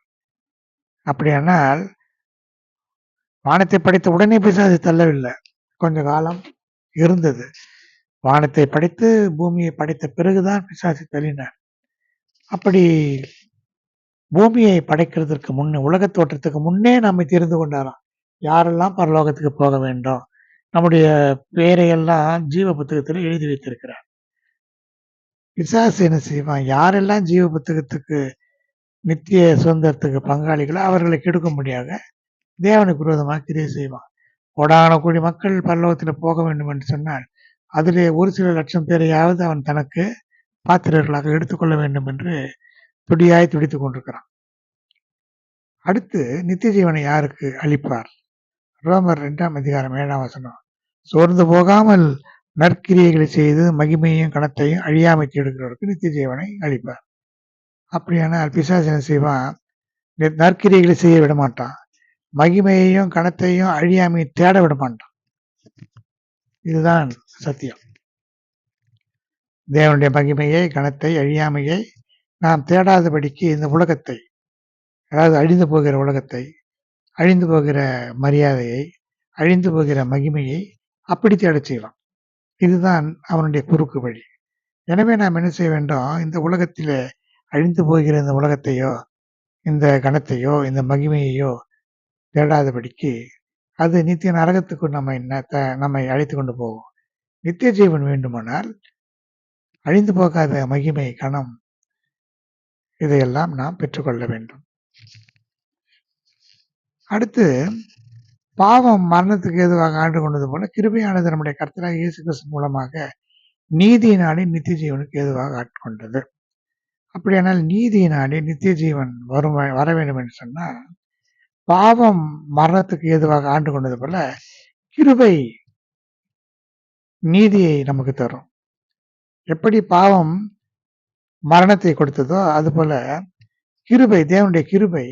Speaker 1: அப்படியானால் வானத்தை படைத்த உடனே பிசாசை தள்ளவில்லை, கொஞ்ச காலம் இருந்தது. வானத்தை படைத்து பூமியை படைத்த பிறகுதான் பிசாசை தள்ளினார். அப்படி பூமியை படைக்கிறதுக்கு முன்னே, உலக தோற்றத்துக்கு முன்னே நம்மை தெரிந்து கொண்டாராம். யாரெல்லாம் பரலோகத்துக்கு போக வேண்டும், நம்முடைய பெயரையெல்லாம் ஜீவ புத்தகத்துல எழுதி வைத்திருக்கிறார். பிசாசு என்ன செய்வான், யாரெல்லாம் ஜீவ புத்தகத்துக்கு நித்திய சுதந்திரத்துக்கு பங்காளிகளோ அவர்களை கெடுக்கும்படியாக தேவனுக்கு விரோதமாக கிரியை செய்வான். கோடான கோடி மக்கள் பரலோகத்தில் போக வேண்டும் என்று சொன்னால் அதிலே ஒரு சில லட்சம் பேரையாவது அவன் தனக்கு பாத்திரர்களாக எடுத்துக்கொள்ள வேண்டும் என்று துடியாய் துடித்துக் கொண்டிருக்கிறான். அடுத்து நித்திய ஜீவனை யாருக்கு அளிப்பார்? ரோமர் 2ஆம் அதிகாரம் 7ஆம் வசனம். சோர்ந்து போகாமல் நற்கிரியைகளை செய்து மகிமையும் கணத்தையும் அழியாமை தேடுகிறவருக்கு நித்திய ஜீவனை அளிப்பார். அப்படியானால் பிசாசு என்ன செய்வான், நற்கிரியைகளை செய்ய விட மாட்டான், மகிமையையும் கணத்தையும் அழியாமையை தேட விட மாட்டான். இதுதான் சத்தியம். தேவனுடைய மகிமையை, கணத்தை, அழியாமையை நாம் தேடாதபடிக்கு இந்த உலகத்தை, அதாவது அழிந்து போகிற உலகத்தை, அழிந்து போகிற மரியாதையை, அழிந்து போகிற மகிமையை அப்படி தேடச் செய்வான். இதுதான் அவனுடைய குறுக்கு வழி. எனவே நாம் என்ன செய்ய வேண்டும், இந்த உலகத்திலே அழிந்து போகிற இந்த உலகத்தையோ, இந்த கணத்தையோ, இந்த மகிமையையோ தேடாதபடிக்கு அது நித்திய நரகத்துக்கு நம்மை அழைத்து கொண்டு போகும். நித்திய ஜீவன் வேண்டுமானால் அழிந்து போகாத மகிமை, கணம் இதையெல்லாம் நாம் பெற்றுக்கொள்ள வேண்டும். அடுத்து பாவம் மரணத்துக்கு ஏதுவாக ஆண்டு கொண்டது போல கிருபையானது நம்முடைய கர்த்தராகிய இயேசு கிறிஸ்து மூலமாக நீதியினாலே நித்திய ஜீவனுக்கு ஏதுவாக ஆட்கொண்டது. அப்படியானால் நீதியினாலே நித்திய ஜீவன் வர வேண்டும் என்று சொன்னால் பாவம் மரணத்துக்கு ஏதுவாக ஆண்டு கொண்டது போல கிருபை நீதியை நமக்கு தரும். எப்படி பாவம் மரணத்தை கொடுத்ததோ அதுபோல கிருபை, தேவனுடைய கிருபை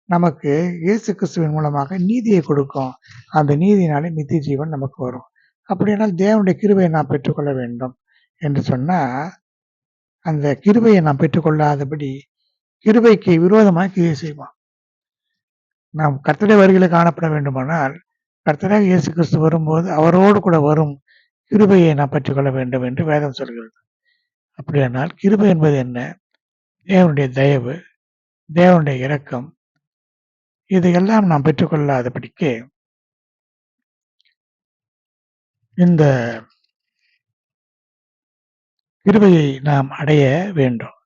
Speaker 1: நமக்கு இயேசு கிறிஸ்துவின் மூலமாக நீதியை கொடுக்கும். அந்த நீதியினாலே நித்திய ஜீவன் நமக்கு வரும். அப்படியானால் தேவனுடைய கிருபையை நாம் பெற்றுக்கொள்ள வேண்டும் என்று சொன்னா, அந்த கிருபையை நாம் பெற்றுக்கொள்ளாதபடி கிருபைக்கு விரோதமாக கிரியை செய்வான். நாம் கர்த்தருடைய வருகையில காணப்பட வேண்டுமானால் கர்த்தராக இயேசு கிறிஸ்து வரும்போது அவரோடு கூட வரும் கிருபையை நாம் பெற்றுக்கொள்ள வேண்டும் என்று வேதம் சொல்கிறது. அப்படியானால் கிருபை என்பது என்ன? தேவனுடைய தயவு, தேவனுடைய இரக்கம், இதையெல்லாம் நாம் பெற்றுக்கொள்ளாதபடிக்கு இந்த கிருபையை நாம் அடைய வேண்டும்.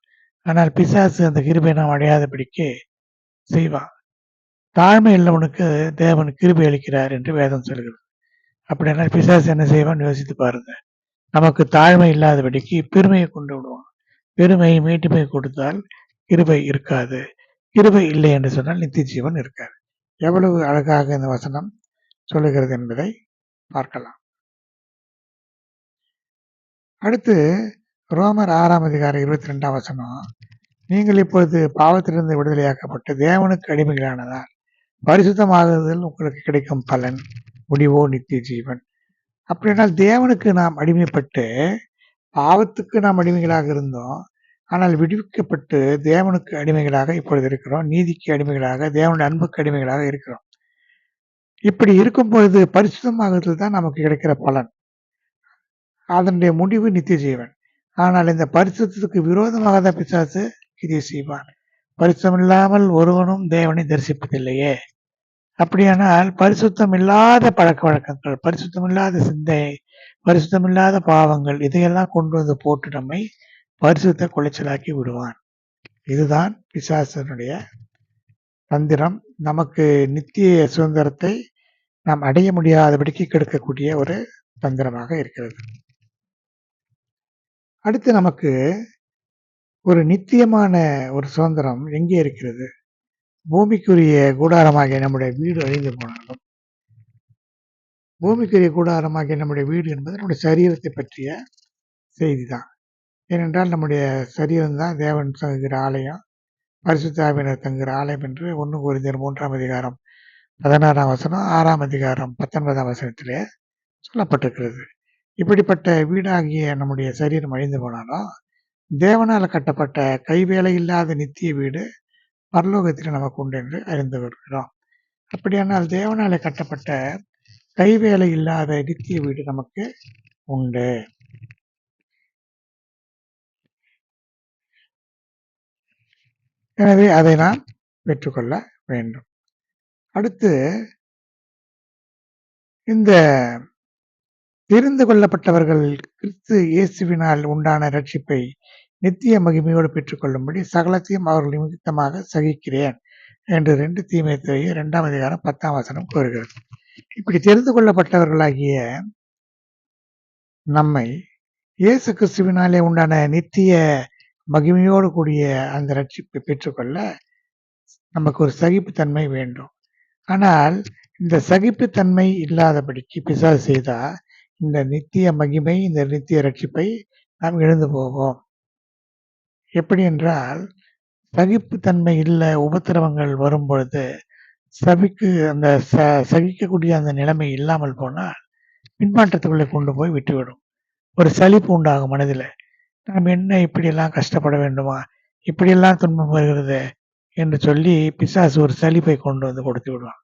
Speaker 1: ஆனால் பிசாசு அந்த கிருபையை நாம் அடையாதபடிக்கு செய்வான். தாழ்மை உள்ளவனுக்கு தேவன் கிருபை அளிக்கிறார் என்று வேதம் சொல்கிறது. அப்படின்னா பிசாசு என்ன செய்வான் யோசித்து பாருங்க. நமக்கு தாழ்மை இல்லாதபடிக்கு பெருமையை கொண்டு விடுவான். பெருமை மேட்டுமை கொடுத்தால் கிருபை இருக்காது. கிருபை இல்லை என்று சொன்னால் நித்திய ஜீவன் இருக்காது. எவ்வளவு அழகாக இந்த வசனம் சொல்லுகிறது என்பதை பார்க்கலாம். அடுத்து ரோமர் 6ஆம் அதிகாரம் 22ஆம் வசனம். நீங்கள் இப்பொழுது பாவத்திலிருந்து விடுதலையாக்கப்பட்டு தேவனுக்கு அடிமைகளானதால் பரிசுத்தமாகுதல் உங்களுக்கு கிடைக்கும் பலன் முடிவோ நித்திய ஜீவன். அப்படினால் தேவனுக்கு நாம் அடிமைப்பட்டு பாவத்துக்கு நாம் அடிமைகளாக இருந்தோம். ஆனால் விடுவிக்கப்பட்டு தேவனுக்கு அடிமைகளாக இப்பொழுது இருக்கிறோம். நீதிக்கு அடிமைகளாக, தேவனுடைய அன்புக்கு அடிமைகளாக இருக்கிறோம். இப்படி இருக்கும் பொழுது பரிசுத்தமாகுதல் தான் நமக்கு கிடைக்கிற பலன். அதனுடைய முடிவு நித்திய ஜீவன். ஆனால் இந்த பரிசுத்தத்துக்கு விரோதமாக தான் பிசாசு கிரியை செய்வான். பரிசுத்தம் இல்லாமல் ஒருவனும் தேவனை தரிசிப்பதில்லையே. அப்படியானால் பரிசுத்தம் இல்லாத பழக்க வழக்கங்கள், பரிசுத்தம் இல்லாத சிந்தை, பரிசுத்தம் இல்லாத பாவங்கள், இதையெல்லாம் கொண்டு வந்து போட்டு நம்மை பரிசுத்த குலைச்சலாக்கி விடுவான். இதுதான் பிசாசனுடைய தந்திரம். நமக்கு நித்திய சுதந்திரத்தை நாம் அடைய முடியாதபடிக்கு கெடுக்கக்கூடிய ஒரு தந்திரமாக இருக்கிறது. அடுத்து நமக்கு ஒரு நித்தியமான ஒரு சுதந்திரம் எங்கே இருக்கிறது? பூமிக்குரிய கூடாரமாகிய நம்முடைய வீடு அழிந்து போனாலும், பூமிக்குரிய கூடாரமாகிய நம்முடைய வீடு என்பது நம்முடைய சரீரத்தை பற்றிய செய்தி தான். ஏனென்றால் நம்முடைய சரீரம் தான் தேவன் தங்குகிற ஆலயம், பரிசுத்த ஆவியானவர் தங்குகிற ஆலயம் என்று 1 கொரிந்தியர் 3ஆம் அதிகாரம் 16ஆம் வசனம், 6ஆம் அதிகாரம் 19ஆம் வசனத்திலே சொல்லப்பட்டிருக்கிறது. இப்படிப்பட்ட வீடாகிய நம்முடைய சரீரம் அழிந்து போனாலும் தேவனால் கட்டப்பட்ட கைவேலை இல்லாத நித்திய வீடு பரலோகத்தில் நமக்கு உண்டு என்று அறிந்து கொள்கிறோம். அப்படியானால் தேவனாலே கட்டப்பட்ட கைவேலை இல்லாத நித்திய வீடு நமக்கு உண்டு. எனவே அதை நாம் பெற்றுக்கொள்ள வேண்டும். அடுத்து இந்த தெரிந்து கொள்ளப்பட்டவர்கள் கிறிஸ்து இயேசுவினால் உண்டான ரட்சிப்பை நித்திய மகிமையோடு பெற்றுக்கொள்ளும்படி சகலத்தையும் அவர்கள் நிமித்தமாக சகிக்கிறேன் என்று 2 தீமோத்தேயு 2ஆம் அதிகாரம் 10ஆம் வசனம் கூறுகிறது. இப்படி தெரிந்து கொள்ளப்பட்டவர்களாகிய நம்மை இயேசு கிறிஸ்துவினாலே உண்டான நித்திய மகிமையோடு கூடிய அந்த ரட்சிப்பை பெற்றுக்கொள்ள நமக்கு ஒரு சகிப்புத்தன்மை வேண்டும். ஆனால் இந்த சகிப்புத்தன்மை இல்லாதபடிக்கு பிசாசு செய்தா இந்த நித்திய மகிமை, இந்த நித்திய ரட்சிப்பை நாம் இழந்து போவோம். எப்படி என்றால், சகிப்புத்தன்மை இல்லை, உபத்திரவங்கள் வரும் பொழுது அந்த சகிக்கக்கூடிய அந்த நிலைமை இல்லாமல் போனால் பின்மாற்றத்துக்குள்ளே கொண்டு போய் விட்டுவிடும். ஒரு சலிப்பு உண்டாகும் மனதில். நாம் என்ன இப்படியெல்லாம் கஷ்டப்பட வேண்டுமா, இப்படியெல்லாம் துன்பம் வருகிறது என்று சொல்லி பிசாசு ஒரு சலிப்பை கொண்டு வந்து கொடுத்து விடுவான்.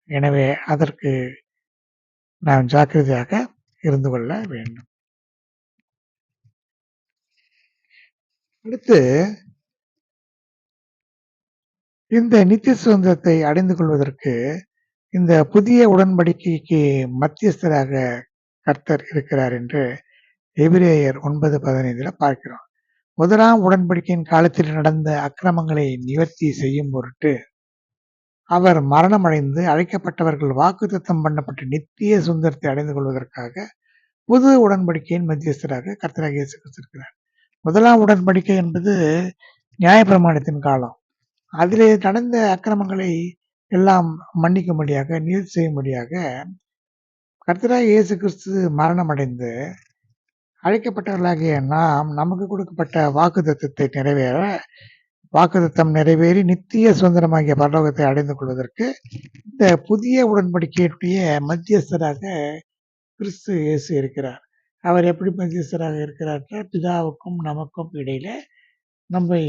Speaker 1: எனவே அதற்கு நாம் ஜாக்கிரதையாக இருந்து கொள்ள வேண்டும். அடுத்து இந்த நித்திய சுதந்திரத்தை அடைந்து கொள்வதற்கு இந்த புதிய உடன்படிக்கைக்கு மத்தியஸ்தராக கர்த்தர் இருக்கிறார் என்று எபிரேயர் 9:15 பார்க்கிறோம். முதலாம் உடன்படிக்கையின் காலத்தில் நடந்த அக்கிரமங்களை நிவர்த்தி செய்யும் பொருட்டு அவர் மரணமடைந்து அழைக்கப்பட்டவர்கள் வாக்குத்தத்தம் பண்ணப்பட்ட நித்திய சுதந்திரத்தை அடைந்து கொள்வதற்காக புது உடன்படிக்கையின் மத்தியஸ்தராக கர்த்தராகிய இயேசு கிறிஸ்து இருக்கிறார். முதலாம் உடன்படிக்கை என்பது நியாயப்பிரமாணத்தின் காலம். அதிலே நடந்த அக்கிரமங்களை எல்லாம் மன்னிக்கும்படியாக, நீதி செய்யும்படியாக கர்த்தராகிய இயேசு கிறிஸ்து மரணமடைந்து அழைக்கப்பட்டவர்களாகிய நாம் நமக்கு கொடுக்கப்பட்ட வாக்குத்தத்தத்தை நிறைவேற, வாக்குத்தத்தம் நிறைவேறி நித்திய சுதந்திரமாகிய பரலோகத்தை அடைந்து கொள்வதற்கு இந்த புதிய உடன்படிக்கையுடைய மத்தியஸ்தராக கிறிஸ்து இயேசு இருக்கிறார். அவர் எப்படி மத்தியஸ்தராக இருக்கிறார்? பிதாவுக்கும் நமக்கும் இடையில நம்மை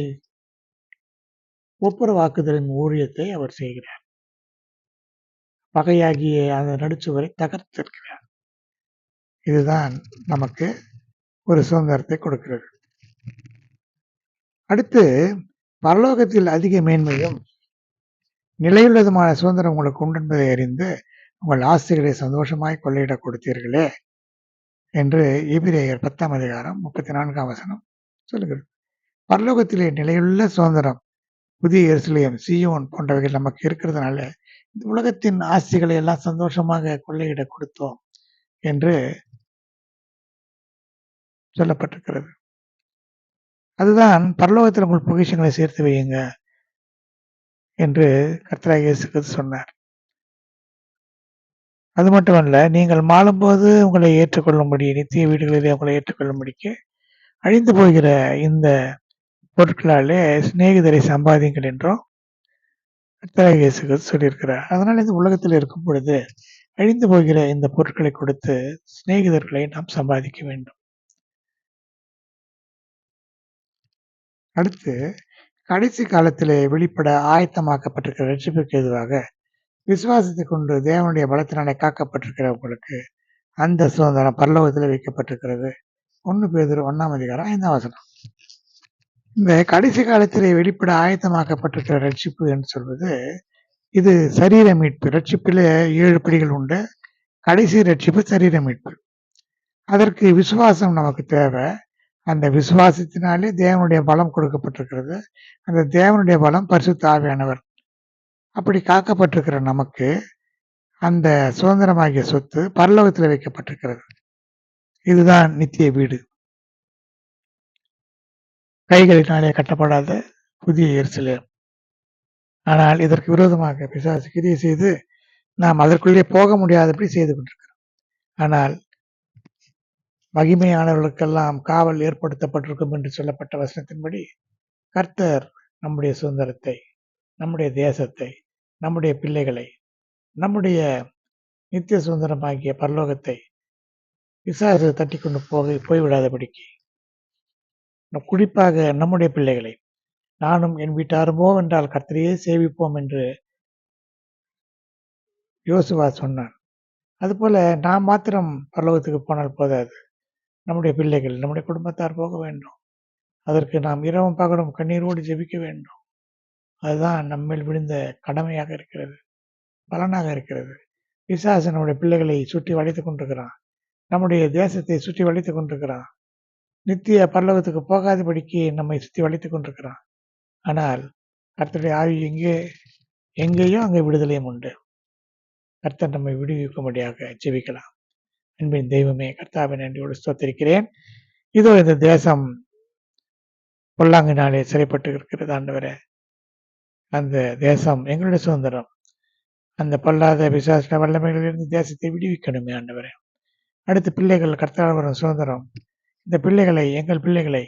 Speaker 1: ஒப்புரவாக்குதலின் ஊழியத்தை அவர் செய்கிறார். பகையாகிய அந்த நடுச்சுவரை தகர்த்திருக்கிறார். இதுதான் நமக்கு ஒரு சுதந்திரத்தை கொடுக்கிறது. அடுத்து பரலோகத்தில் அதிக மேன்மையும் நிலையுள்ளதுமான சுதந்திரம் உங்களுக்கு உண்டு என்பதை அறிந்து உங்கள் ஆசைகளை சந்தோஷமாய் கொள்ளையிட கொடுத்தீர்களே என்று எபிரேயர் 10ஆம் அதிகாரம் 34ஆம் வசனம் சொல்லுகிறது. பரலோகத்திலே நிலையுள்ள சுதந்திரம், புதிய எருசலேம், சீயோன் போன்றவைகள் நமக்கு இருக்கிறதுனால இந்த உலகத்தின் ஆசைகளை எல்லாம் சந்தோஷமாக கொள்ளையிட கொடுத்தோம் என்று சொல்லப்பட்டிருக்கிறது. அதுதான் பரலோகத்தில் உங்கள் பொக்கிஷங்களை சேர்த்து வையுங்க என்று கர்த்தராகிய இயேசு கிறிஸ்து சொன்னார். அது மட்டுமல்ல, நீங்கள் மாளும்போது உங்களை ஏற்றுக்கொள்ளும்படி, நித்திய வீடுகளிலே உங்களை ஏற்றுக்கொள்ளும்படிக்கு அழிந்து போகிற இந்த பொருட்களாலே சிநேகிதரை சம்பாதிங்கள் என்றும் கர்த்தராகிய இயேசு கிறிஸ்து சொல்லியிருக்கிறார். அதனால் இந்த உலகத்தில் இருக்கும் பொழுது அழிந்து போகிற இந்த பொருட்களை கொடுத்து சிநேகிதர்களை நாம் சம்பாதிக்க வேண்டும். அடுத்து கடைசி காலத்திலே வெளிப்பட ஆயத்தமாக்கப்பட்டிருக்கிற ரட்சிப்புக்கு எதுவாக விசுவாசத்தை கொண்டு தேவனுடைய பலத்தினாலே காக்கப்பட்டிருக்கிறவங்களுக்கு அந்த சுதந்திரம் பரலோகத்தில் வைக்கப்பட்டிருக்கிறது. 1 பேதுரு 1ஆம் அதிகாரம் 5ஆம் வசனம். இந்த கடைசி காலத்திலே வெளிப்பட ஆயத்தமாக்கப்பட்டிருக்கிற ரட்சிப்பு என்று சொல்வது இது சரீர மீட்பு. ரட்சிப்பிலே 7 படிகள் உண்டு. கடைசி ரட்சிப்பு சரீர மீட்பு. அதற்கு விசுவாசம் நமக்கு தேவை. அந்த விசுவாசத்தினாலே தேவனுடைய பலம் கொடுக்கப்பட்டிருக்கிறது. அந்த தேவனுடைய பலம் பரிசுத்த ஆவியானவர். அப்படி காக்கப்பட்டிருக்கிற நமக்கு அந்த சுதந்திரமாகிய சொத்து பரலோகத்தில் வைக்கப்பட்டிருக்கிறது. இதுதான் நித்திய வீடு. கைகளினாலே கட்டப்படாத புதிய எருசலேம். ஆனால் இதற்கு விரோதமாக பிசாசு கிரியை செய்து நாம் அதற்குள்ளே போக முடியாதபடி செய்து கொண்டிருக்கிறோம். ஆனால் மகிமையானவர்களுக்கெல்லாம் காவல் ஏற்படுத்தப்பட்டிருக்கும் என்று சொல்லப்பட்ட வசனத்தின்படி கர்த்தர் நம்முடைய சுதந்திரத்தை, நம்முடைய தேசத்தை, நம்முடைய பிள்ளைகளை, நம்முடைய நித்திய சுதந்திரமாகிய பரலோகத்தை பிசாசு தட்டி கொண்டு போய்விடாதபடிக்கு, குறிப்பாக நம்முடைய பிள்ளைகளை நானும் என் வீட்டாருமோ என்றால் கர்த்தரையே சேவிப்போம் என்று யோசுவா சொன்னான். அதுபோல நாம் மாத்திரம் பரலோகத்துக்கு போனால் போதாது. நம்முடைய பிள்ளைகள், நம்முடைய குடும்பத்தார் போக வேண்டும். அதற்கு நாம் இரவும் பகலும் கண்ணீரோடு ஜெபிக்க வேண்டும். அதுதான் நம்மில் விழுந்த கடமையாக இருக்கிறது, பலனாக இருக்கிறது. பிசாசு நம்முடைய பிள்ளைகளை சுற்றி வளைத்துக் கொண்டிருக்கிறான். நம்முடைய தேசத்தை சுற்றி வளைத்துக் கொண்டிருக்கிறான். நித்திய பரலோகத்துக்கு போகாதபடிக்கு நம்மை சுற்றி வளைத்துக் கொண்டிருக்கிறான். ஆனால் கர்த்தருடைய ஆவி எங்கேயோ அங்கே விடுதலையும் உண்டு. கர்த்தர் நம்மை விடுவிக்கும்படியாக ஜெபிக்கலாம். அன்பின் தெய்வமே, கர்த்தாவை நன்றியோடு ஸ்தோத்திரிக்கிறேன். இதோ இந்த தேசம் பொல்லாங்கினாலே சிறைப்பட்டு இருக்கிறது ஆண்டவரே. அந்த தேசம் எங்களுடைய சுதந்திரம். அந்த பொல்லாத பிசாச வல்லமைகளிலிருந்து தேசத்தை விடுவிக்கணுமே ஆண்டவரே. அடுத்து பிள்ளைகள் கர்த்தரால் வரும் சுதந்திரம். இந்த பிள்ளைகளை, எங்கள் பிள்ளைகளை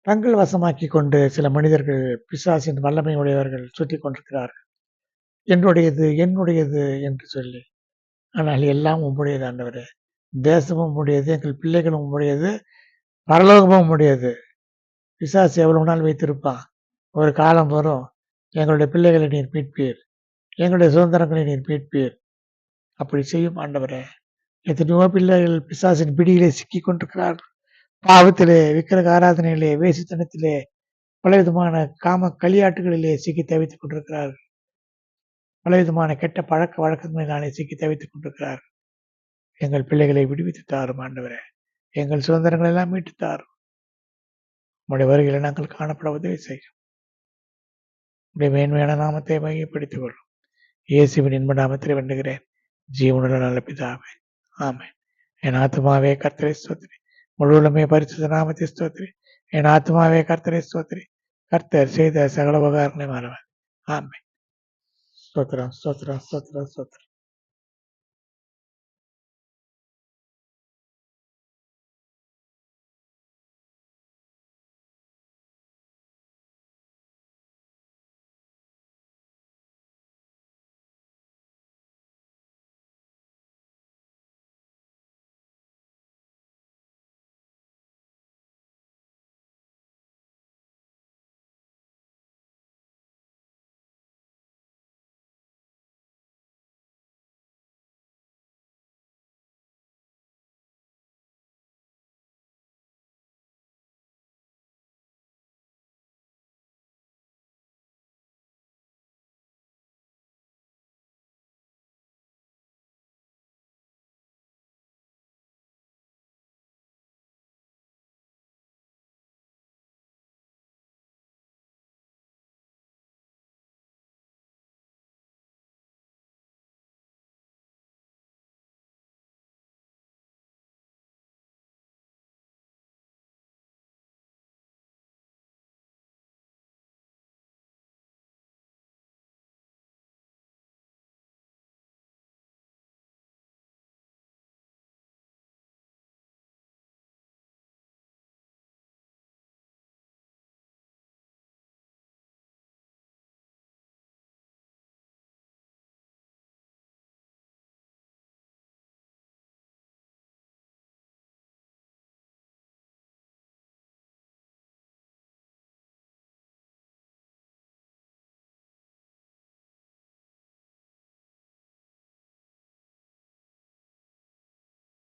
Speaker 1: தங்கள் வசமாக்கி கொண்டு சில மனிதர்கள், பிசாசின் வல்லமை உடையவர்கள் சுற்றி கொண்டிருக்கிறார்கள். என்னுடையது என்னுடையது என்று சொல்லி. ஆனால் எல்லாம் உம்முடையது ஆண்டவரே. தேசமும் உம்முடையது, எங்கள் பிள்ளைகளும் உம்முடையது, பரலோகமும் உம்முடையது. பிசாசு எவ்வளவு நாள் வைத்திருப்பான்? ஒரு காலம் வரும், எங்களுடைய பிள்ளைகளை நீர் மீட்பீர், எங்களுடைய சுதந்திரங்களை நீர் மீட்பீர். அப்படி செய்யும் ஆண்டவரே. எத்தனையோ பிள்ளைகள் பிசாசின் பிடியிலே சிக்கி கொண்டிருக்கிறார்கள். பாவத்திலே, விக்கிரக ஆராதனையிலே, வேசித்தனத்திலே, பலவிதமான காம களியாட்டுகளிலே சிக்கி தவித்துக் கொண்டிருக்கிறார்கள். பலவிதமான கெட்ட பழக்க வழக்கங்களினாலே சிக்கி தவித்துக் கொண்டிருக்கிறார்கள். எங்கள் பிள்ளைகளை விடுவித்து தாரும் ஆண்டவரே. எங்கள் சுதந்திரங்கள் எல்லாம் மீட்டு தாரும். உம்முடைய வருகையில நாங்கள் காணப்பட உதவி செய்யும். உடைய மேன்மையான நாமத்தை மையப்படுத்திக் கொள்ளும். இயேசுவின் இன்ப நாமத்தில் வேண்டுகிறேன், ஜீவனுள்ள நல்ல பிதாவே, ஆமென். என் ஆத்துமாவே கர்த்தரை ஸ்தோத்திரி, முழுவதுமே பரிசுத்த நாமத்தை ஸ்தோத்திரி. என் ஆத்துமாவே கர்த்தரை ஸ்தோத்திரி, கர்த்தர் செய்த சகல உபகாரங்களை மறவன். ஆமென். ஸ்தோத்திரம், ஸ்தோத்திரம், ஸ்தோத்திரம், ஸ்தோத்திரம்.